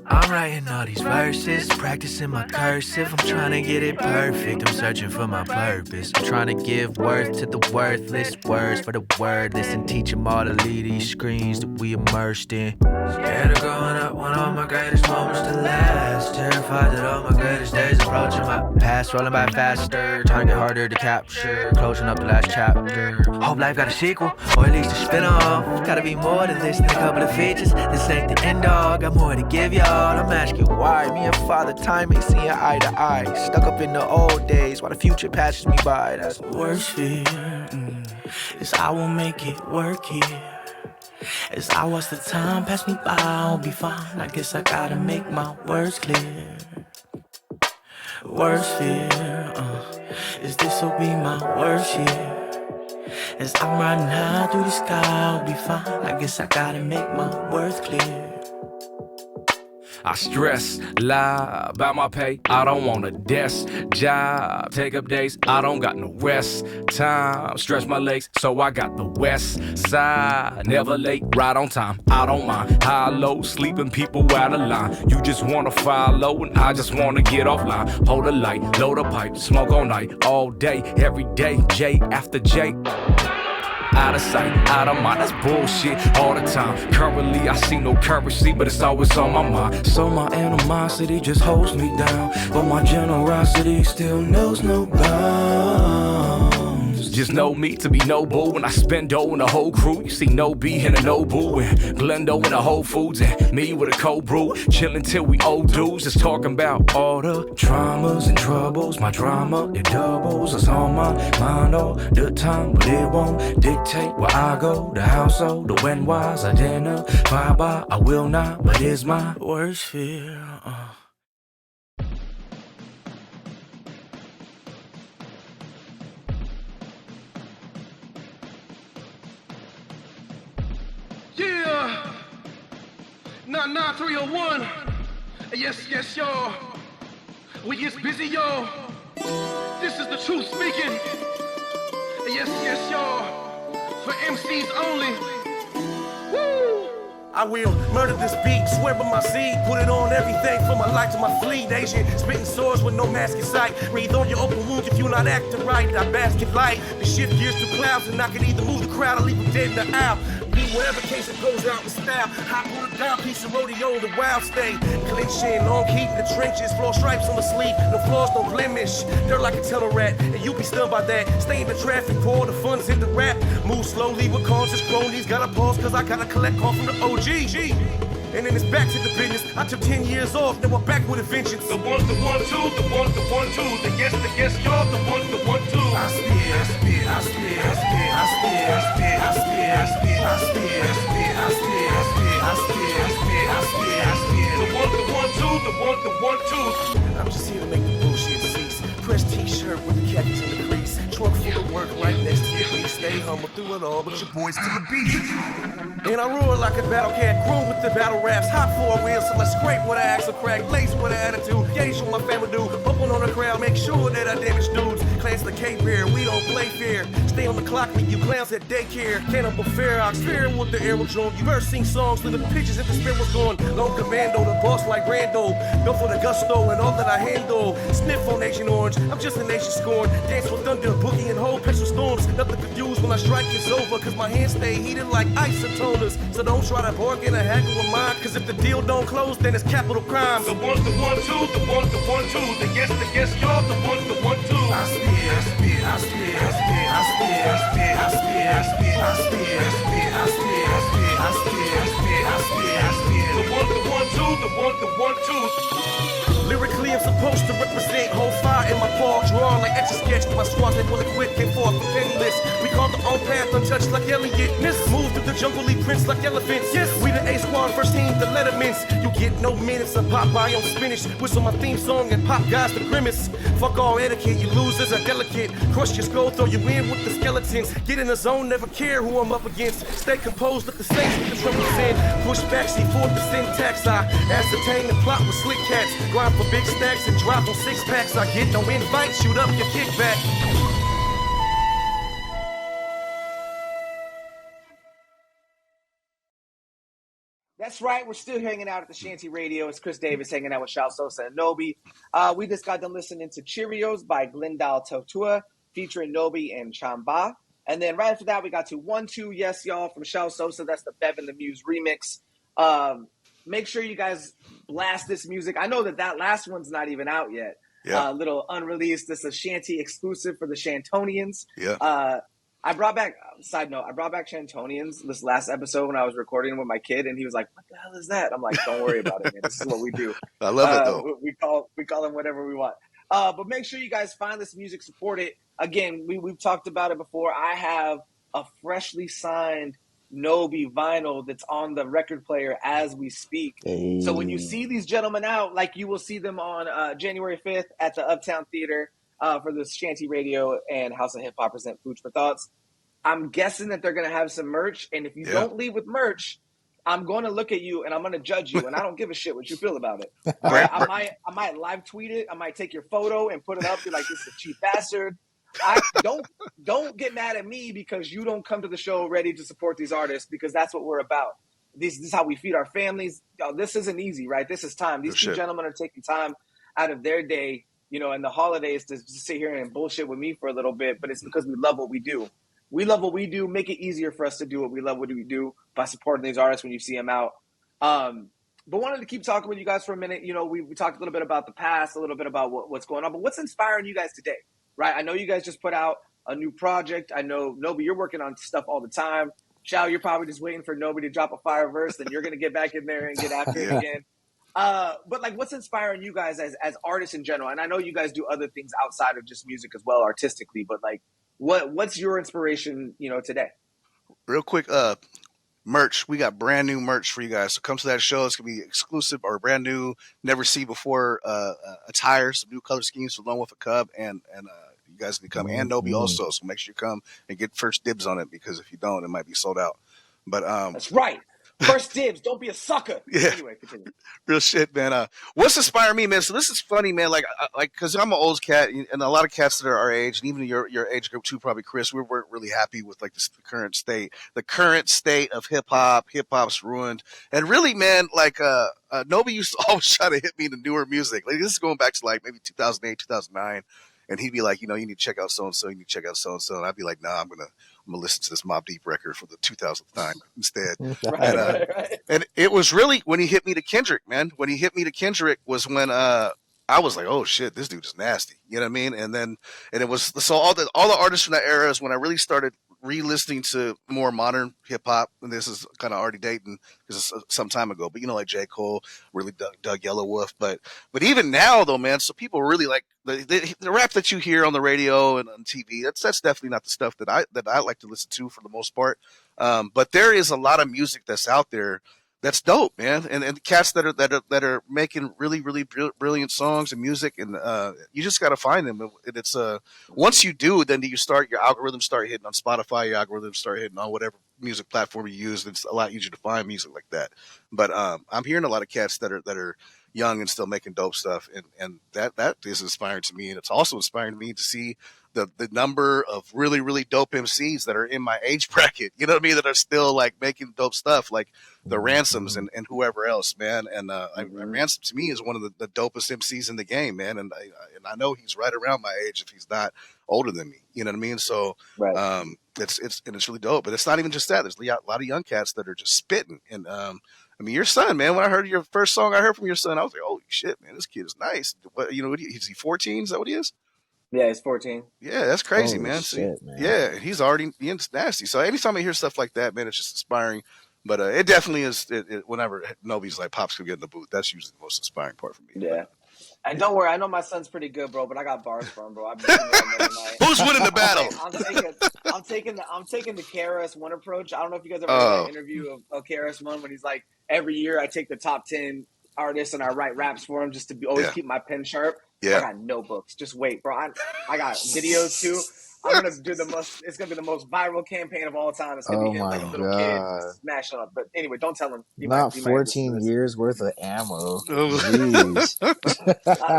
I'm writing all these verses, practicing my cursive. I'm trying to get it perfect, I'm searching for my purpose. I'm trying to give worth to the worthless, words for the wordless, and teach them all to lead these screens that we immersed in. Scared of growing up, want all my greatest moments to last. Terrified that all my greatest days approaching, my past rolling by faster. Trying to get harder to capture, closing up the last chapter. Hope life got a sequel, or at least a spin-off. Gotta be more to this than a couple of features. This ain't the end all, got more to give y'all. I'm asking why. Me and Father Time ain't seeing eye to eye. Stuck up in the old days while the future passes me by. That's worst fear is I won't make it work here. As I watch the time pass me by, I'll be fine. I guess I gotta make my words clear. Worst fear is this'll be my worst year. As I'm riding high through the sky, I'll be fine. I guess I gotta make my words clear. I stress, lie about my pay, I don't want a desk job, take up days, I don't got no rest time, stretch my legs, so I got the west side, never late, right on time, I don't mind, high, low, sleeping people out of line, you just wanna follow and I just wanna get offline, hold a light, load a pipe, smoke all night, all day, every day, J after J. Out of sight, out of mind, that's bullshit all the time. Currently, I see no currency, but it's always on my mind. So my animosity just holds me down, but my generosity still knows no bounds. Just know me to be noble when I spend dough in a whole crew. You see no B and a no boo, and Glendo in a Whole Foods, and me with a cold brew. Chillin' till we old dudes, just talking about all the traumas and troubles. My drama, it doubles, it's on my mind all the time, but it won't dictate where I go. The household, the when wise, identify by, I will not, but it's my worst fear. Yeah, 99301. Yes, y'all. We gets busy, y'all. This is the truth speaking. Yes, y'all. For MCs only. Woo! I will murder this beat, swear by my seed, put it on everything from my life to my fleet. Asian, spitting swords with no mask in sight. Breathe on your open wounds if you're not acting right. I bask in light, we shift gears through clouds, and I can either move the crowd or leave them dead in the aisle. Be whatever case it goes out in style. Hop on a down piece of rodeo, the wild stay. Clinching, long keep in the trenches, floor stripes on the sleeve, no flaws, no blemish. Dirt like a tunnel rat, and you be stunned by that. Stay in the traffic, pour the funds in the rap. Move slowly with causes, cronies. Gotta pause, cause I gotta collect call from the OG. And then it's back to the business. I took 10 years off, now I'm back with a vengeance. The one, two, the one, two. The yes, y'all, the one, two. I spit. at all, but your boys to the beat. And I roar like a battle cat, grown with the battle raps. Hop four wheels, so let's scrape with an axe or crack. Lace with an attitude, gauge what my family do. Open on the crowd, make sure that I damage dudes. Class the Cape here, we don't play fair. Stay on the clock, meet you clowns at daycare. Cannibal fair, ox fair with the aerodrome. You ever sing songs through the pictures if the spirit was gone. Long commando, the boss like Rando. Built for the gusto and all that I handle. Sniff on Nation Orange, I'm just a nation scorn. Dance with thunder, boogie and whole pencil storms. Nothing confused when I strike it's over, cause my hands stay heated like isotoners. So don't try to bargain or haggle with mine, cause if the deal don't close, then it's capital crime. The one, two, the one, two. The yes, y'all. The one, two. I spit, I spit, I spit, I spit, I spit, I spit, I spit, I spit, I spit, I spit, I spit, I spit, I spit, I spit, I spit. The one, two. The one, two. Lyrically, I'm supposed to represent whole fire in my paw. Draw like etch a sketch. My squad they will equip, came forth from penniless. We call the own path untouched like Elliot. Miss move through the jungle, lead prints like elephants. Yes, we the A squad, first team, the Lettermans. You get no minutes of Popeye on spinach. Whistle my theme song and pop guys the grimace. Fuck all etiquette, you losers are delicate. Crush your skull, throw you in with the skeletons. Get in the zone, never care who I'm up against. Stay composed, let the saints with the trumpets in. Push back, see forth the syntax. I ascertain the plot with slick cats. Grind for big stacks and drop on six packs. I get no invite, shoot up your kickback. That's right. We're still hanging out at the Shanty Radio. It's Chris Davis hanging out with Shal Sosa and Nobi. We just got done listening to Cheerios by Glendale Totua featuring Nobi and Chamba. And then right after that, we got to 1, 2, Yes, Y'all from Shal Sosa. That's the Bevan the Muse remix. Make sure you guys blast this music. I know that last one's not even out yet. Yeah. Little unreleased. This is a Shanty exclusive for the Shantonians. Yeah. I brought back Shantonians this last episode when I was recording with my kid, and he was like, "What the hell is that?" I'm like, "Don't worry about it, man. This is what we do." I love it though. We call them whatever we want. But make sure you guys find this music, support it. Again, we've talked about it before. I have a freshly signed Nobi vinyl that's on the record player as we speak. Hey. So when you see these gentlemen out, like you will see them on January 5th at the Uptown Theater for the Shanty Radio and House of Hip Hop present Food for Thoughts. I'm guessing that they're going to have some merch, and if you don't leave with merch, I'm going to look at you and I'm going to judge you, and I don't give a shit what you feel about it. All right? I might live tweet it. I might take your photo and put it up. Be like, this is a cheap bastard. Don't get mad at me because you don't come to the show ready to support these artists, because that's what we're about. This is how we feed our families. This isn't easy, right? This is time. These two gentlemen are taking time out of their day, and the holidays to sit here and bullshit with me for a little bit, but it's because we love what we do. We love what we do. Make it easier for us to do what we love what we do by supporting these artists when you see them out. But wanted to keep talking with you guys for a minute. We talked a little bit about the past, a little bit about what's going on, but what's inspiring you guys today, right? I know you guys just put out a new project. I know, Nobi, you're working on stuff all the time. Shao, you're probably just waiting for Nobi to drop a fire verse, then you're going to get back in there and get after it again. But what's inspiring you guys as artists in general? And I know you guys do other things outside of just music as well, artistically, but what's your inspiration, today? Real quick, merch. We got brand new merch for you guys. So come to that show. It's gonna be exclusive or brand new, never see before attire, some new color schemes for Wolf Kub, and you guys can come, and Nobi also. So make sure you come and get first dibs on it, because if you don't, it might be sold out. But that's right. First dibs. Don't be a sucker. Yeah. Anyway, continue. Real shit, man. What's inspiring me, man? So this is funny, man. Because I'm an old cat, and a lot of cats that are our age, and even your age group too, probably Chris. We weren't really happy with the current state. The current state of hip hop. Hip hop's ruined, and really, man. Nobi used to always try to hit me the newer music. This is going back to maybe 2008, 2009. And he'd be like, you need to check out so-and-so, you need to check out so-and-so. And I'd be like, nah, I'm gonna listen to this Mobb Deep record for the 2000th time instead. Right. And it was really when he hit me to Kendrick, man. When he hit me to Kendrick was when I was like, oh shit, this dude is nasty. You know what I mean? And it was, so all the artists from that era is when I really started re-listening to more modern hip hop, and this is kind of already dating because it's some time ago. But like J. Cole really dug Yellow Wolf. But even now though, man, so people really like the rap that you hear on the radio and on TV. That's definitely not the stuff that I like to listen to for the most part. But there is a lot of music that's out there That's dope, man. And the cats that are making really brilliant songs and music, and you just got to find them. And it's once you do, then you start your algorithms start hitting on Spotify, your algorithms start hitting on whatever music platform you use. It's a lot easier to find music like that. But I'm hearing a lot of cats that are young and still making dope stuff, and that is inspiring to me. And it's also inspiring to me to see the number of really dope MCs that are in my age bracket. You know what I mean? That are still like making dope stuff, like the Ransoms and whoever else, man. And Ransom to me is one of the dopest MCs in the game, man. And I know he's right around my age if he's not older than me. You know what I mean? So Right. it's really dope. But it's not even just that. There's a lot of young cats that are just spitting. And I mean, your son, man. When I heard your first song, I heard from your son, I was like, holy shit, man, this kid is nice. What, you know, is he 14? Is that what he is? Yeah, he's 14. Yeah, that's crazy, Holy man. shit, man. Yeah, he's already being nasty. So anytime I hear stuff like that, man, it's just inspiring. But it definitely is. Whenever Nobody's like pops could get in the booth, that's usually the most inspiring part for me. Yeah. And don't worry, I know my son's pretty good, bro. But I got bars for him, bro. I've been every night. Who's winning the battle? I'm taking the KRS-One approach. I don't know if you guys ever heard an interview of KRS-One when he's like, every year I take the top 10 artists and I write raps for them just to always keep my pen sharp. Yeah. I got notebooks. Just wait, bro. I got videos too. I'm gonna do it's gonna be the most viral campaign of all time. It's gonna be him like a little kid smashing up. But anyway, don't tell him. Not 14 years worth of ammo.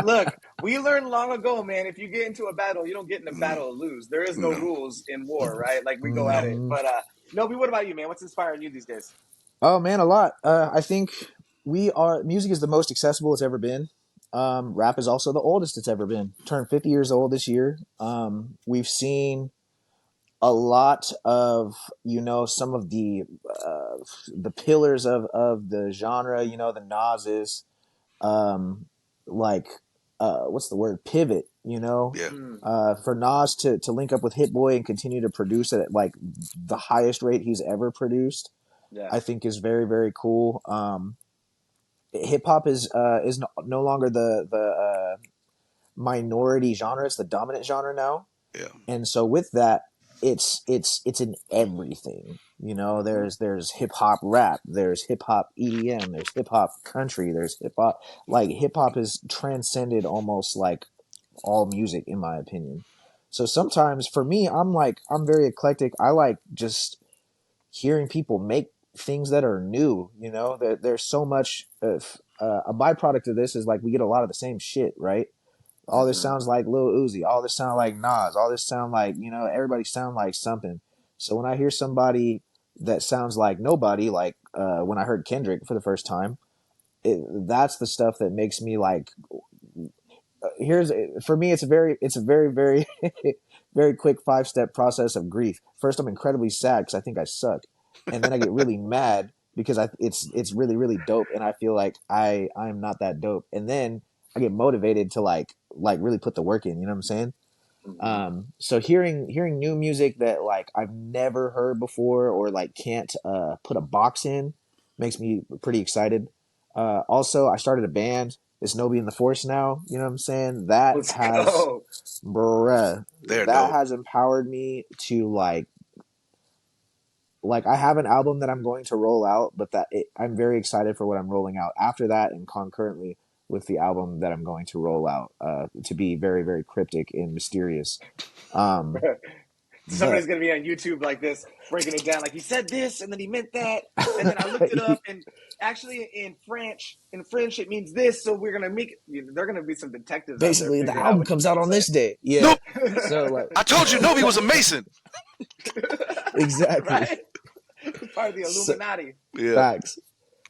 Look, we learned long ago, man. If you get into a battle, you don't get in a battle to lose. There is no rules in war, right? Like we go at it. But Nobi, what about you, man? What's inspiring you these days? Oh man, a lot. I think music is the most accessible it's ever been. Rap is also the oldest it's ever been. Turned 50 years old this year. We've seen a lot of, some of the pillars of the genre, the Nas's, what's the word? Pivot, for Nas to link up with Hit Boy and continue to produce it at like the highest rate he's ever produced, I think is very, very cool. Hip hop is no longer the minority genre; it's the dominant genre now. Yeah. And so with that, it's in everything. There's hip hop rap, there's hip hop EDM, there's hip hop country, there's hip hop. Like hip hop has transcended almost like all music, in my opinion. So sometimes for me, I'm very eclectic. I like just hearing people make things that are new. There's so much of a byproduct of this is like we get a lot of the same shit, right? All this sounds like Lil Uzi, all this sound like Nas, all this sound like, everybody sound like something. So when I hear somebody that sounds like nobody, like when I heard Kendrick for the first time, that's the stuff that makes me like, for me, it's a very, very, very quick 5-step process of grief. First, I'm incredibly sad because I think I suck. And then I get really mad because it's really, really dope. And I feel like I'm not that dope. And then I get motivated to like really put the work in, you know what I'm saying? So hearing new music that like I've never heard before or like can't put a box in makes me pretty excited. Also, I started a band. It's Nobi in the Force now, you know what I'm saying? That has empowered me to like I have an album that I'm going to roll out, but I'm very excited for what I'm rolling out after that and concurrently with the album that I'm going to roll out, to be very, very cryptic and mysterious. Somebody's going to be on YouTube like this, breaking it down. Like, he said this, and then he meant that. And then I looked it up, and actually in French, it means this, so we're going to they're going to be some detectives. Basically, the album comes out on this day. Yeah. Nope. So, like, I told you Nobi was a Mason. Exactly. Right? Part of the Illuminati. Facts.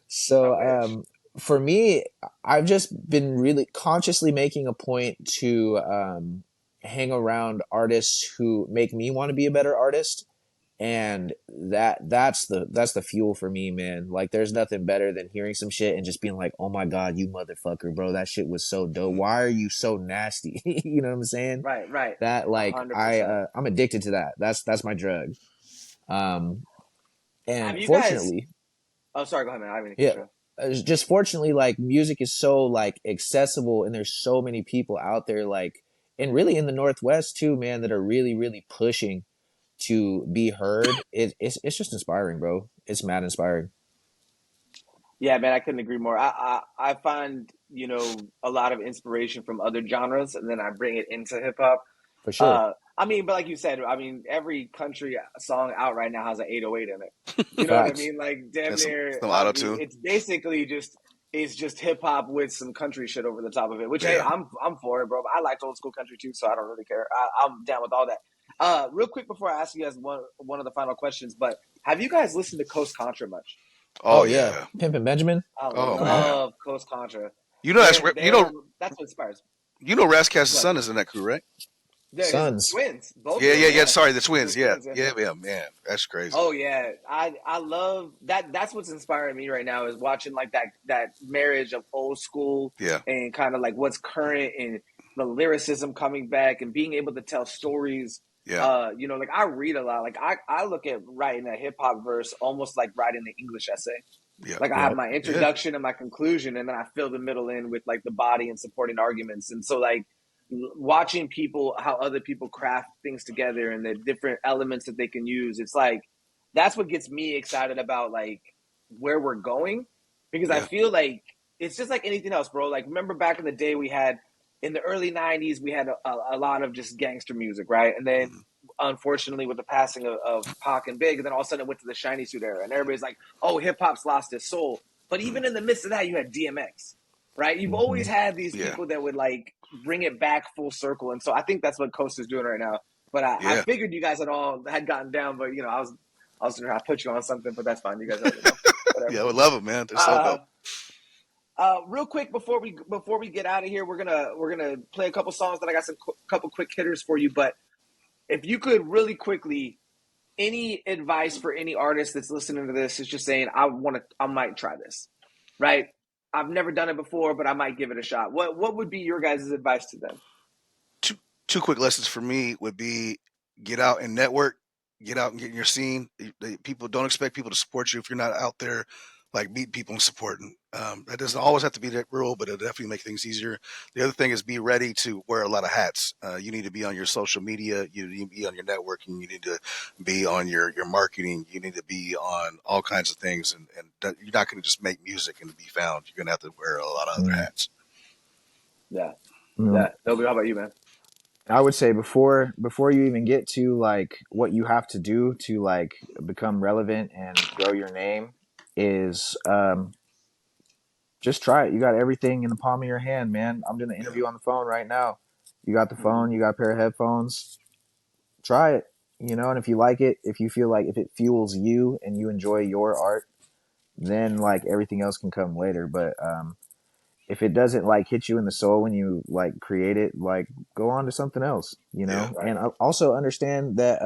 So, for me, I've just been really consciously making a point to hang around artists who make me want to be a better artist, and that's the fuel for me, man. Like, there's nothing better than hearing some shit and just being like, "Oh my god, you motherfucker, bro, that shit was so dope. Why are you so nasty?" You know what I'm saying? Right. That like 100%. I'm addicted to that. That's my drug. And fortunately, sorry, go ahead, man. I mean, just fortunately, like, music is so like accessible, and there's so many people out there, like, and really in the Northwest too, man, that are really, really pushing to be heard. It's just inspiring, bro. It's mad inspiring. Yeah, man, I couldn't agree more. I find, a lot of inspiration from other genres, and then I bring it into hip hop. For sure. I mean, but like you said, I mean, every country song out right now has an 808 in it. You know what I Facts. mean? Like damn And near. some I auto mean, tune. it's basically just hip hop with some country shit over the top of it. Which hey, Yeah. I'm for it, bro. I like old school country too, so I don't really care. I'm down with all that. Real quick before I ask you guys one of the final questions, but have you guys listened to Coast Contra much? Oh Yeah. yeah. Pimpin' Benjamin. I Oh man. love Coast Contra. You know that's That's what inspires. Razzcast's But son is in that crew, right? his Sons. twins, both Yeah, of them, yeah, yeah. Sorry, the twins. his Yeah, twins, yeah, yeah, man. That's crazy. Oh yeah, I love that. That's what's inspiring me right now is watching like that marriage of old school Yeah. and kind of like what's current and the lyricism coming back and being able to tell stories. Yeah. Like I read a lot. Like I look at writing a hip hop verse almost like writing an English essay. Yeah. Like I have Yep. my introduction and my conclusion, and then I fill the middle in with like the body and supporting arguments. And so like watching people, how other people craft things together and the different elements that they can use, it's like that's what gets me excited about like where we're going, because I Yeah. feel like it's just like anything else, bro. Like remember back in the day we had in the early 90s we had a lot of just gangster music, right? And then unfortunately with the passing of Pac and Big, and then all of a sudden it went to the shiny suit era and everybody's like, oh, hip-hop's lost its soul. But even in the midst of that you had DMX, right? You've always had these Yeah. people that would like bring it back full circle, and so I think that's what Coast is doing right now. But I Yeah. figured you guys had gotten down, but I was trying to put you on something, but that's fine. You guys already know. Whatever. Yeah, I would love it, man. They're so dope. Real quick before we get out of here, we're gonna play a couple songs that I got some couple quick hitters for you. But if you could really quickly, any advice for any artist that's listening to this is just saying, I might try this, right? I've never done it before, but I might give it a shot. What would be your guys' advice to them? Two quick lessons for me would be get out and network, get out and get in your scene. People don't expect people to support you if you're not out there, like meet people and supporting. That doesn't always have to be that rule, but it'll definitely make things easier. The other thing is be ready to wear a lot of hats. You need to be on your social media. You need to be on your networking. You need to be on your marketing. You need to be on all kinds of things. And you're not going to just make music and be found. You're going to have to wear a lot of other hats. Yeah. Mm. Yeah. Toby, how about you, man? I would say before you even get to like what you have to do to like become relevant and grow your name is just try it. You got everything in the palm of your hand, man. I'm doing the interview on the phone right now. You got the phone, you got a pair of headphones. Try it, and if you like it, if you feel like if it fuels you and you enjoy your art, then like everything else can come later. But if it doesn't like hit you in the soul when you like create it, like go on to something else, Yeah. and also understand that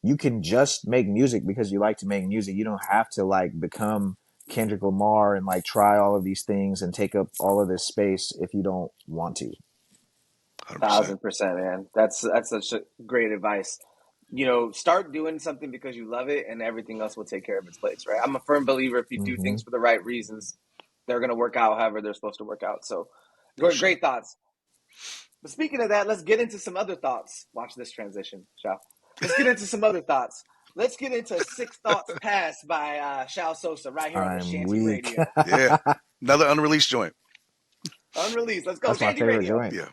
you can just make music because you like to make music. You don't have to like become Kendrick Lamar and like try all of these things and take up all of this space if you don't want to. 100%. 1,000%, man. That's such great advice. Start doing something because you love it, and everything else will take care of its place, right? I'm a firm believer if you do things for the right reasons, they're going to work out however they're supposed to work out. So, great thoughts. But speaking of that, let's get into some other thoughts. Watch this transition, Shao. Let's get into some other thoughts. Let's get into Six Thoughts Past by Shao Sosa right here on the I'm Shanty weak. Radio. Yeah. Another unreleased joint. Unreleased. Let's go. That's my Shanty favorite Radio. joint. Yeah.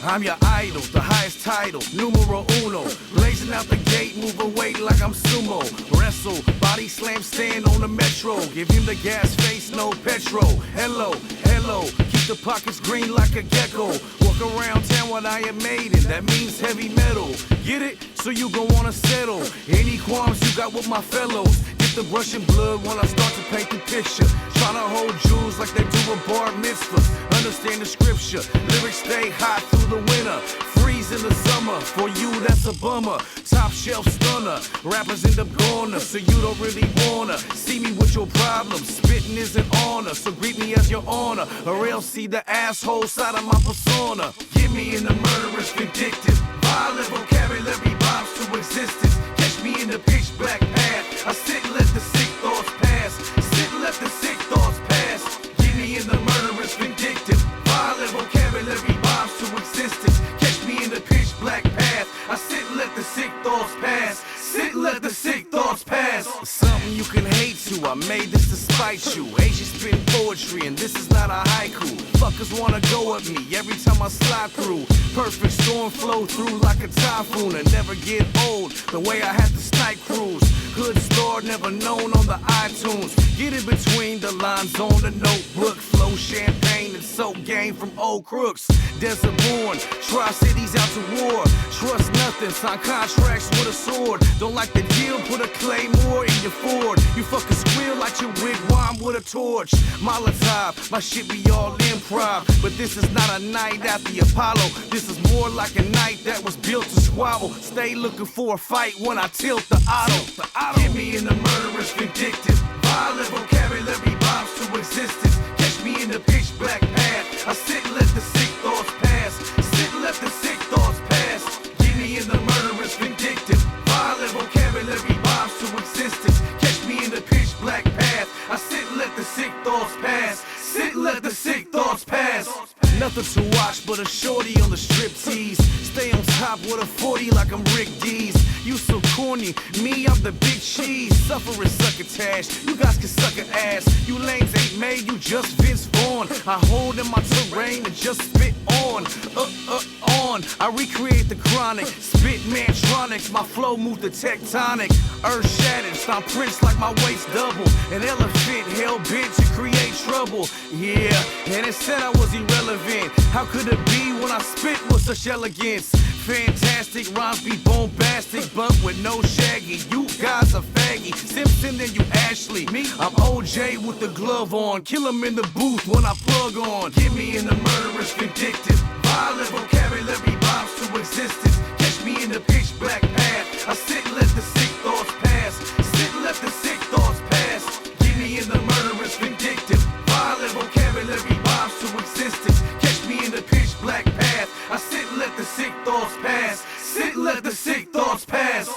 I'm your idol, the highest title, numero uno. Blazing out the gate, moving weight like I'm sumo. Wrestle, body slam, stand on the metro. Give him the gas face, no petrol. Hello, hello, keep the pockets green like a gecko. Walk around town when I am maiden, that means heavy metal. Get it? So you gon' wanna settle. Any qualms you got with my fellows? Get the brush and blood when I start to paint the picture. Tryna hold jewels like they do a bar mitzvahs. Understand the scripture, lyrics stay hot through the winter. Freeze in the summer, for you that's a bummer. Top shelf stunner, rappers end up goner. So you don't really wanna see me with your problems. Spitting is an honor, so greet me as your honor. Or else see the asshole side of my persona. Get me in the murderous vindictive. Violent vocabulary bombs to existence. Catch me in the pitch black path. I sit and let the sick thoughts pass. Sit and let the sick thoughts pass. Get me in the murderous vindictive. Violent vocabulary blow at me every time I slide through. Perfect storm flow through like a typhoon and never get old. The way I had to snipe crews. Good Lord, never known on the iTunes. Get in between the lines on the notebook. Flow champagne and soap game from old crooks. Desert born, Tri-Cities out to war. Trust nothing, sign contracts with a sword. Don't like the deal, put a claymore in your Ford. You fucking squeal like your wigwam with a torch. Molotov, my shit be all improv. But this is not a night at the Apollo. This is more like a night that was built to squabble. Stay looking for a fight when I tilt the auto. Get me in the murderous, vindictive, violent vocabulary bombs to existence. Catch me in the pitch black path. I sit and let the sick thoughts pass. Sit and let the sick thoughts pass. Get me in the murderous, vindictive, violent vocabulary bombs to existence. Catch me in the pitch black path. I sit and let the sick thoughts pass. Sit and let the sick thoughts pass. Nothing to watch but a shorty on the strip tease. Stay on top with a 40 like I'm Rick D's. You so corny, me I'm the big cheese. Suffering succotash, you guys can suck an ass. You lames ain't made, you just Vince Vaughn. I hold in my terrain and just spit on. On. I recreate the chronic, spit mantronics. My flow move the tectonic. Earth shattered, stomp Prince like my waist double. An elephant hell bent to create trouble. Yeah, and it said I was irrelevant. How could it be when I spit with such elegance? Fantastic rhymes be bombastic, but with no shaggy. You guys are faggy. Simpson and you Ashley. Me, I'm OJ with the glove on. Kill him in the booth when I plug on. Get me in the murderous, vindictive, violent vocabulary bombs to existence. Catch me in the pitch black path. I sit and let the sick thoughts pass. Sit and let the sick thoughts pass. Get me in the murderous, vindictive, violent vocabulary bombs to existence. Catch me in the pitch black path. I sit and let the sick thoughts pass. Sit and let the sick thoughts pass.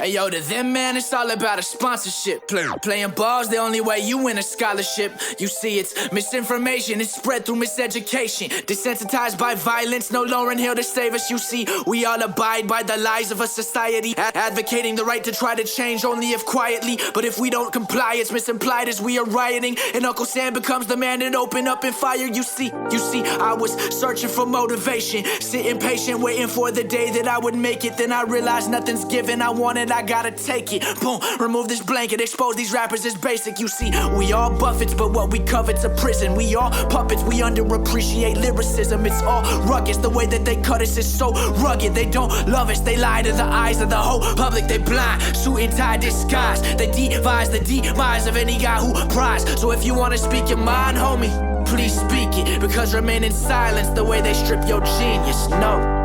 Hey yo, to them, man, it's all about a sponsorship. Playing balls, the only way you win a scholarship. You see, it's misinformation, it's spread through miseducation. Desensitized by violence, no Lauryn Hill to save us. You see, we all abide by the lies of a society, advocating the right to try to change only if quietly. But if we don't comply, it's misimplied as we are rioting. And Uncle Sam becomes the man that open up and fire. You see, I was searching for motivation, sitting patient, waiting for the day that I would make it. Then I realized nothing's given, I want it, I gotta take it. Boom, remove this blanket, expose these rappers as basic. You see, we all buffets, but what we covet's a prison. We all puppets, we underappreciate lyricism. It's all ruckus, the way that they cut us is so rugged. They don't love us, they lie to the eyes of the whole public. They blind, suit and tie disguise. They devise the demise of any guy who pries. So if you wanna speak your mind, homie, please speak it, because remain in silence the way they strip your genius. No.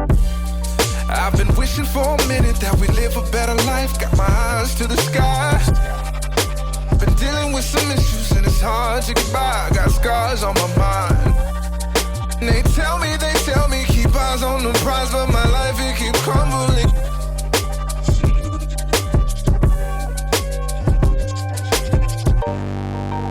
I've been wishing for a minute that we live a better life. Got my eyes to the sky. Been dealing with some issues and it's hard to get by. Got scars on my mind. And they tell me keep eyes on the prize, but my life it keeps crumbling.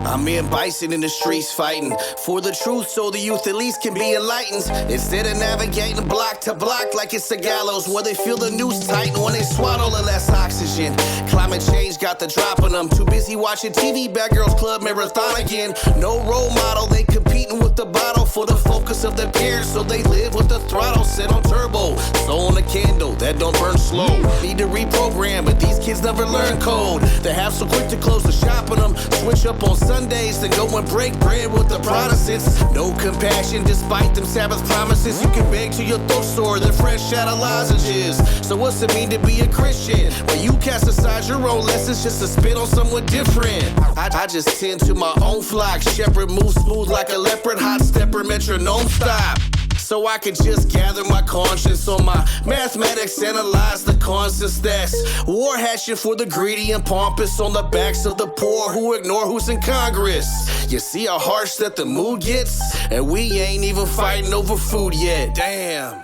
I'm in bison in the streets fighting for the truth so the youth at least can be enlightened. Instead of navigating block to block like it's a gallows where they feel the noose tighten when they swallow the less oxygen. Climate change got the drop on them. Too busy watching TV, Bad Girls Club marathon again. No role model, they competing with the bottle for the focus of their peers, so they live with the throttle set on turbo. So on a candle that don't burn slow. Need to reprogram, but these kids never learn code. They have so quick to close the shop on them. Switch up on Sundays to go and break bread with the Protestants. No compassion despite them Sabbath promises. You can beg to your throat sore, they're fresh out of lozenges. So what's it mean to be a Christian? When you cast aside your own lessons just to spit on someone different. I just tend to my own flock. Shepherd moves smooth like a leopard. Hot stepper, metronome stop. so I could just gather my conscience on my mathematics, analyze the constant stacks. War hatching for the greedy and pompous on the backs of the poor who ignore who's in Congress. You see how harsh that the mood gets? And we ain't even fighting over food yet. Damn.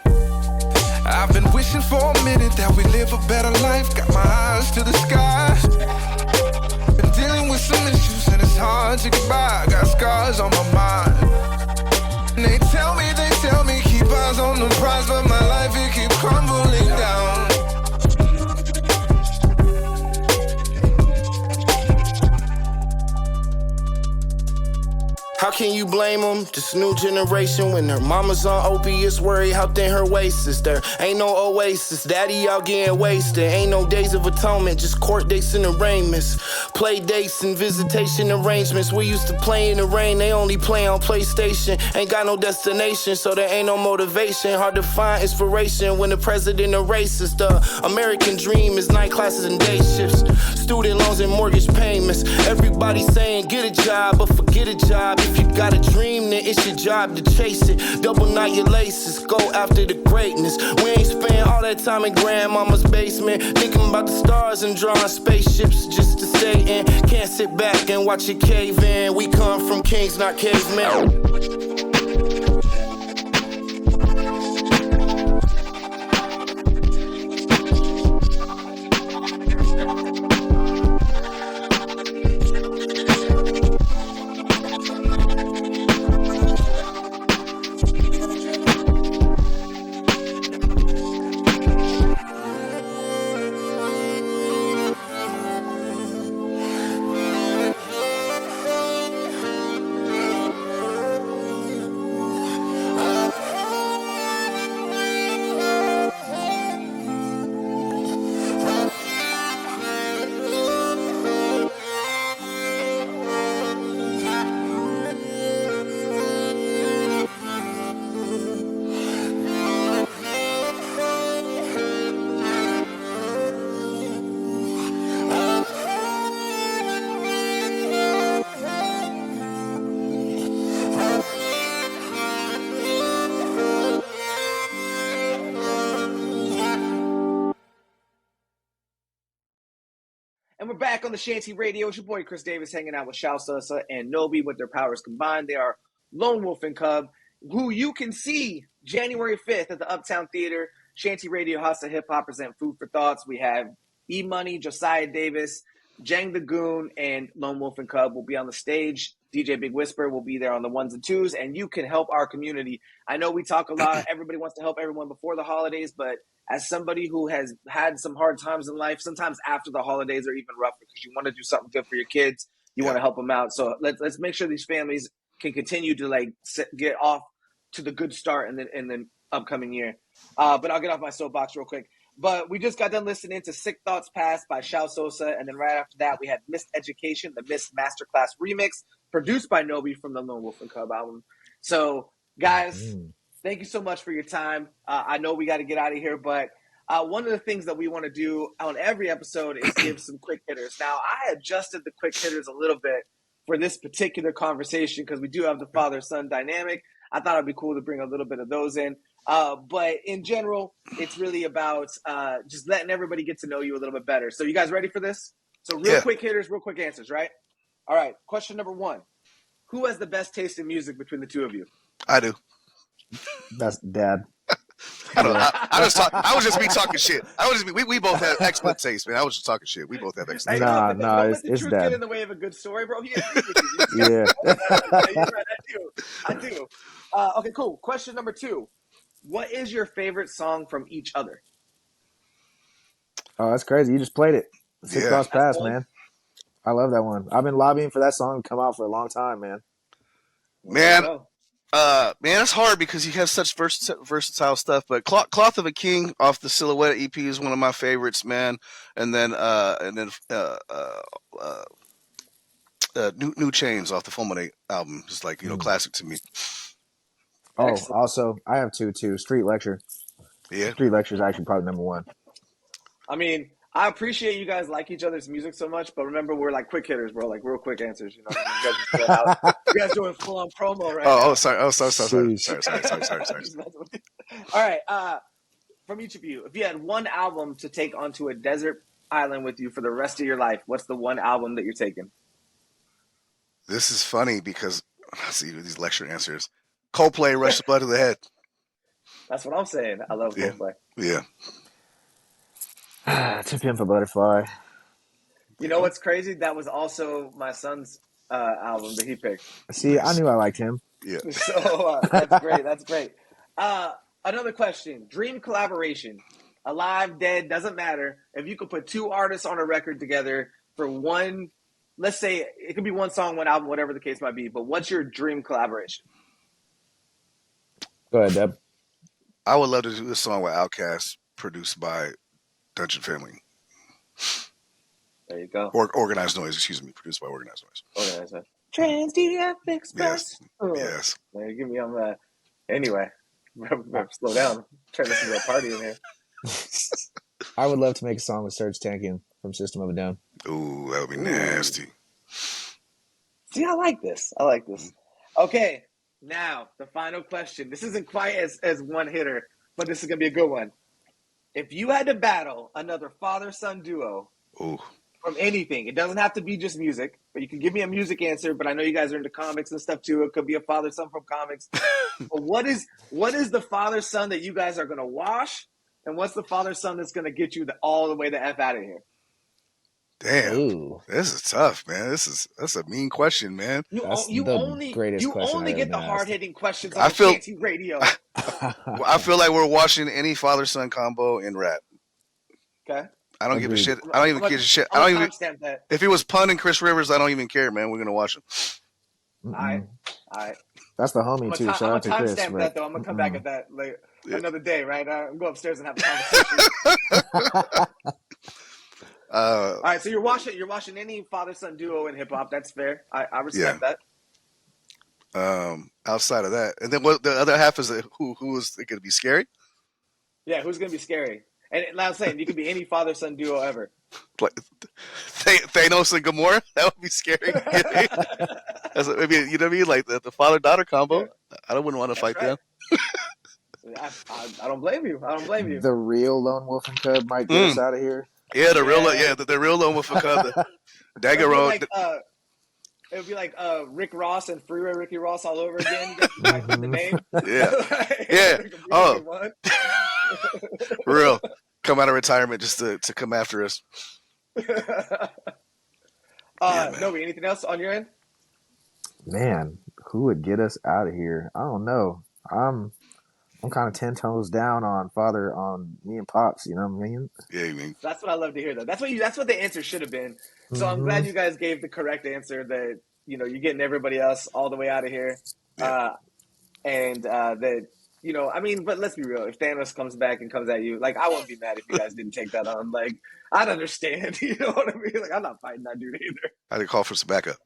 I've been wishing for a minute that we live a better life. Got my eyes to the sky. Been dealing with some issues and it's hard to get by. Got scars on my mind. And they tell me, keep eyes on the prize, but my life, it keeps crumbling down. How can you blame them? This new generation when their mama's on opiates, worry how thin her waist is. There ain't no oasis, daddy out getting wasted. Ain't no days of atonement, just court dates and arraignments. Play dates and visitation arrangements. We used to play in the rain, they only play on PlayStation. Ain't got no destination, so there ain't no motivation. Hard to find inspiration when the president erases. The American dream is night classes and day shifts. Student loans and mortgage payments. Everybody saying get a job, but forget a job. If you got a dream, then it's your job to chase it. Double knot your laces, go after the greatness. We ain't spend all that time in grandmama's basement, thinking about the stars and drawing spaceships just to stay in. Can't sit back and watch it cave in. We come from kings, not cavemen. And we're back on the Shanty Radio. It's your boy Chris Davis hanging out with Shao Sosa and Nobi. With their powers combined, they are Lone Wolf and Kub, who you can see January 5th at the Uptown Theater. Shanty Radio, House of Hip Hop present Food for Thoughts. We have E-Money, Josiah Davis, Jang the Goon, and Lone Wolf and Kub will be on the stage. DJ Big Whisper will be there on the ones and twos, and you can help our community. I know we talk a lot. Everybody wants to help everyone before the holidays, but as somebody who has had some hard times in life, sometimes after the holidays are even rougher because you want to do something good for your kids. You want to help them out. So let's make sure these families can continue to get off to the good start in the upcoming year. But I'll get off my soapbox real quick. But we just got done listening to Sick Thoughts Past by Shao Sosa. And then right after that, we had Missed Education, the Missed Masterclass remix, produced by Nobi from the Lone Wolf and Kub album. So, guys, thank you so much for your time. I know we got to get out of here, but one of the things that we want to do on every episode is give some quick hitters. Now, I adjusted the quick hitters a little bit for this particular conversation because we do have the father-son dynamic. I thought it'd be cool to bring a little bit of those in. But in general, it's really about just letting everybody get to know you a little bit better. So you guys ready for this? So quick hitters, real quick answers, right? All right. Question number 1. Who has the best taste in music between the two of you? I do. That's Dad. I was just me talking shit. We both have excellent taste, man. I was just talking shit. We both have excellent taste. Nah, it's Dad. Get in the way of a good story, bro. He agrees with you. Yeah. You're right. I do. Okay, cool. Question number 2. What is your favorite song from each other? Oh, that's crazy. You just played it. Sick Thoughts Past, man. I love that one. I've been lobbying for that song to come out for a long time, man. Man, it's hard because he has such versatile stuff. But Cloth of a King off the Silhouette EP is one of my favorites, man. And then New Chains off the Fulminate album is classic to me. Oh, Excellent. Also, I have two too. Street Lecture. Yeah. Street Lecture is actually probably number 1. I mean, I appreciate you guys like each other's music so much, but remember, we're like quick hitters, bro. Like real quick answers, you know. You guys just You guys doing full on promo right Oh, now. oh, sorry. Oh, sorry. Sheesh. All right. From each of you, if you had one album to take onto a desert island with you for the rest of your life, what's the one album that you're taking? This is funny because let's see these lecture answers. Coldplay, Rush the Blood to the Head. That's what I'm saying. I love Yeah. Coldplay. Yeah. To Pimp a Butterfly. You know what's crazy? That was also my son's album that he picked. See, I knew I liked him. Yeah. So that's great. That's great. Another question. Dream collaboration. Alive, dead, doesn't matter. If you could put two artists on a record together for one, let's say it could be one song, one album, whatever the case might be, but what's your dream collaboration? Go ahead, Deb. I would love to do this song with Outkast, produced by Dungeon Family. There you go. Or Organized Noise, excuse me, produced by Organized Noise. Organized Noise. Trans DF Express. Yes. There, give me on that. Anyway, slow down. Trying to listen to a party in here. I would love to make a song with Serge Tankian from System of a Down. Ooh, that would be nasty. See, I like this. Okay, now the final question. This isn't quite as one hitter, but this is gonna be a good one. If you had to battle another father-son duo from anything, it doesn't have to be just music, but you can give me a music answer. But I know you guys are into comics and stuff too. It could be a father-son from comics. But what is the father-son that you guys are gonna wash, and what's the father-son that's gonna get you all the way the F out of here? Damn, Ooh. This is tough, man. That's a mean question, man. You only get the hard-hitting questions on Shanty Radio. I feel like we're watching any father-son combo in rap. Okay. I don't give a shit. I don't even give a shit. I don't even. That. If it was Pun and Chris Rivers, I don't even care, man. We're gonna watch them. All right. That's the homie too. Shout out to Chris. Timestamp that though. I'm gonna come back at that another day, right? I'm go upstairs and have a conversation. All right, so you're watching any father-son duo in hip hop. That's fair. I respect that. Outside of that, and then what? The other half is who is it going to be scary? Yeah, who's going to be scary? And like I was saying, you could be any father-son duo ever. Like Thanos and Gamora, that would be scary. Maybe you know what I mean, like the father-daughter combo. Yeah. I wouldn't want to fight them. I don't blame you. The real Lone Wolf and Cub might get us out of here. Yeah, the real Lone Wolf and Cub. Dagger Road. It would be like Rick Ross and Freeway Ricky Ross all over again. Back with the name. Yeah. Oh. For real. Come out of retirement just to come after us. Nobi, anything else on your end? Man, who would get us out of here? I don't know. I'm kind of 10 toes down on me and Pops, you know what I mean? Yeah, you mean. That's what I love to hear though. That's what the answer should have been. So I'm glad you guys gave the correct answer that, you know, you're getting everybody else all the way out of here. Yeah. That, you know, I mean, but let's be real. If Thanos comes back and comes at you, like, I wouldn't be mad if you guys didn't take that on. Like, I'd understand. You know what I mean? Like, I'm not fighting that dude either. I did call for some backup.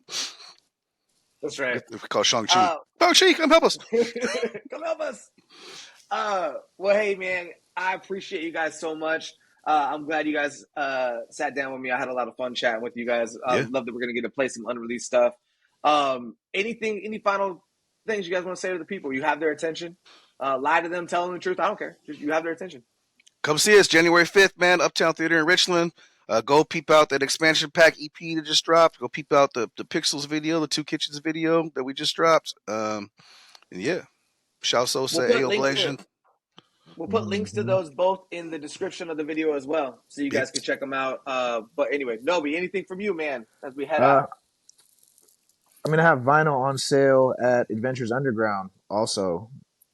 That's right. If we call Shang-Chi. Shang-Chi, come help us. Come help us. Well, hey, man, I appreciate you guys so much. I'm glad you guys sat down with me. I had a lot of fun chatting with you guys. Love that we're going to get to play some unreleased stuff. Any final things you guys want to say to the people? You have their attention. Lie to them, tell them the truth. I don't care. Just, you have their attention. Come see us January 5th, man. Uptown Theater in Richland. Go peep out that expansion pack EP that just dropped. Go peep out the Pixels video, the Two Kitchens video that we just dropped. And yeah, Shout Sosa, Ablation. We'll put links to those both in the description of the video as well, so you guys can check them out. But anyway, Nobi, anything from you, man, as we head out? I'm going to have vinyl on sale at Adventures Underground also.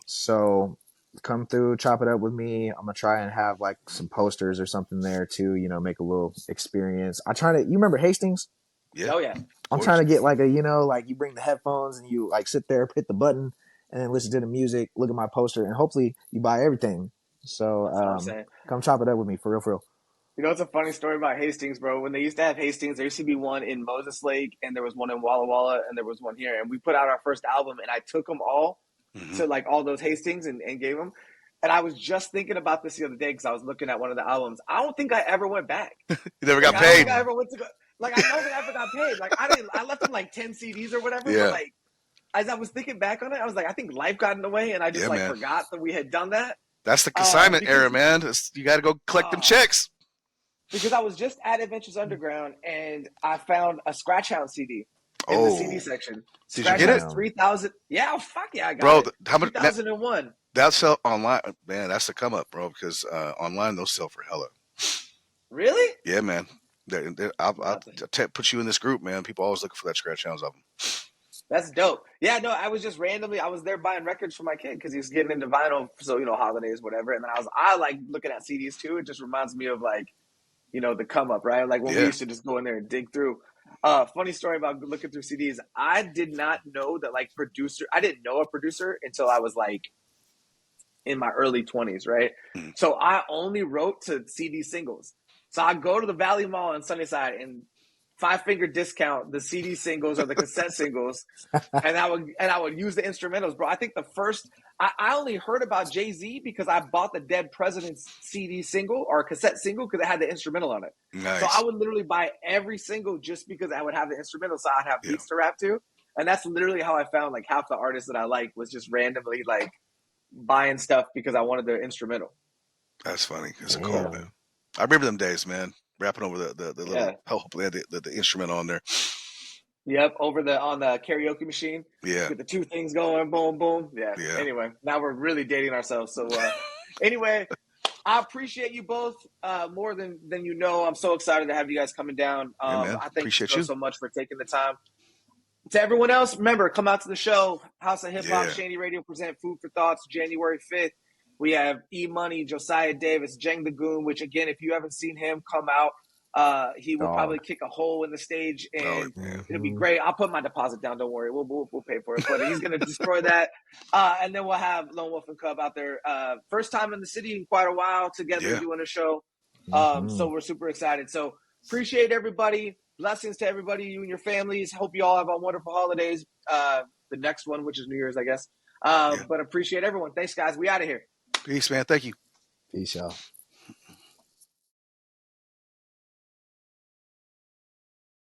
So come through, chop it up with me. I'm going to try and have like some posters or something there too, you know, make a little experience. You remember Hastings? Yeah. Oh, yeah. I'm trying to get like like you bring the headphones and you like sit there, hit the button, and then listen to the music, look at my poster, and hopefully you buy everything. So come chop it up with me, for real. You know, it's a funny story about Hastings, bro. When they used to have Hastings, there used to be one in Moses Lake, and there was one in Walla Walla, and there was one here. And we put out our first album, and I took them all to like all those Hastings and gave them. And I was just thinking about this the other day because I was looking at one of the albums. I don't think I ever went back. You never got paid. I don't think I ever went to go. Like, I don't think I ever got paid. Like, I left them like 10 CDs or whatever. Yeah. But like, as I was thinking back on it, I was like, I think life got in the way, and I just man. forgot that we had done that. That's the consignment era, man. You got to go collect them checks. Because I was just at Adventures Underground, and I found a Scratch Hound CD in the CD section. Did Scratch you get Hound's it? 3000. Yeah, fuck yeah, I got it. How much? 2001. That sell online, man. That's the come up, bro. Because online those sell for hella. Really? Yeah, man. I'll put you in this group, man. People always looking for that Scratch Hounds album. That's dope. Yeah, no, I was just randomly, I was there buying records for my kid because he was getting into vinyl, so, holidays, whatever. And then I like looking at CDs too. It just reminds me of like, the come up, right? Like when we used to just go in there and dig through. Funny story about looking through CDs. I did not know that I didn't know a producer until I was like in my early 20s, right? So I only wrote to CD singles. So I go to the Valley Mall in Sunnyside and 5-finger discount the CD singles or the cassette singles, and I would use the instrumentals, bro. I think the first I only heard about Jay-Z because I bought the Dead President's CD single or cassette single because it had the instrumental on it. Nice. So I would literally buy every single just because I would have the instrumental, so I'd have beats to rap to. And that's literally how I found like half the artists that I like was just randomly like buying stuff because I wanted their instrumental. That's funny. It's cool, man. I remember them days, man. Rapping over the little hopefully they had the instrument on there. Yep, on the karaoke machine. Yeah. With the two things going, boom, boom. Yeah. Anyway, now we're really dating ourselves. So anyway, I appreciate you both more than you know. I'm so excited to have you guys coming down. I thank you so much for taking the time. To everyone else, remember, come out to the show. House of Hip Hop, Shanty Radio present Food for Thoughts, January 5th. We have E-Money, Josiah Davis, Jeng the Goon, which, again, if you haven't seen him, come out. He will probably kick a hole in the stage, and it'll be great. I'll put my deposit down. Don't worry. We'll pay for it. But he's going to destroy that. And then we'll have Lone Wolf and Kub out there. First time in the city in quite a while together doing a show. So we're super excited. So appreciate everybody. Blessings to everybody, you and your families. Hope you all have a wonderful holidays. The next one, which is New Year's, I guess. But appreciate everyone. Thanks, guys. We out of here. Peace, man. Thank you. Peace, y'all.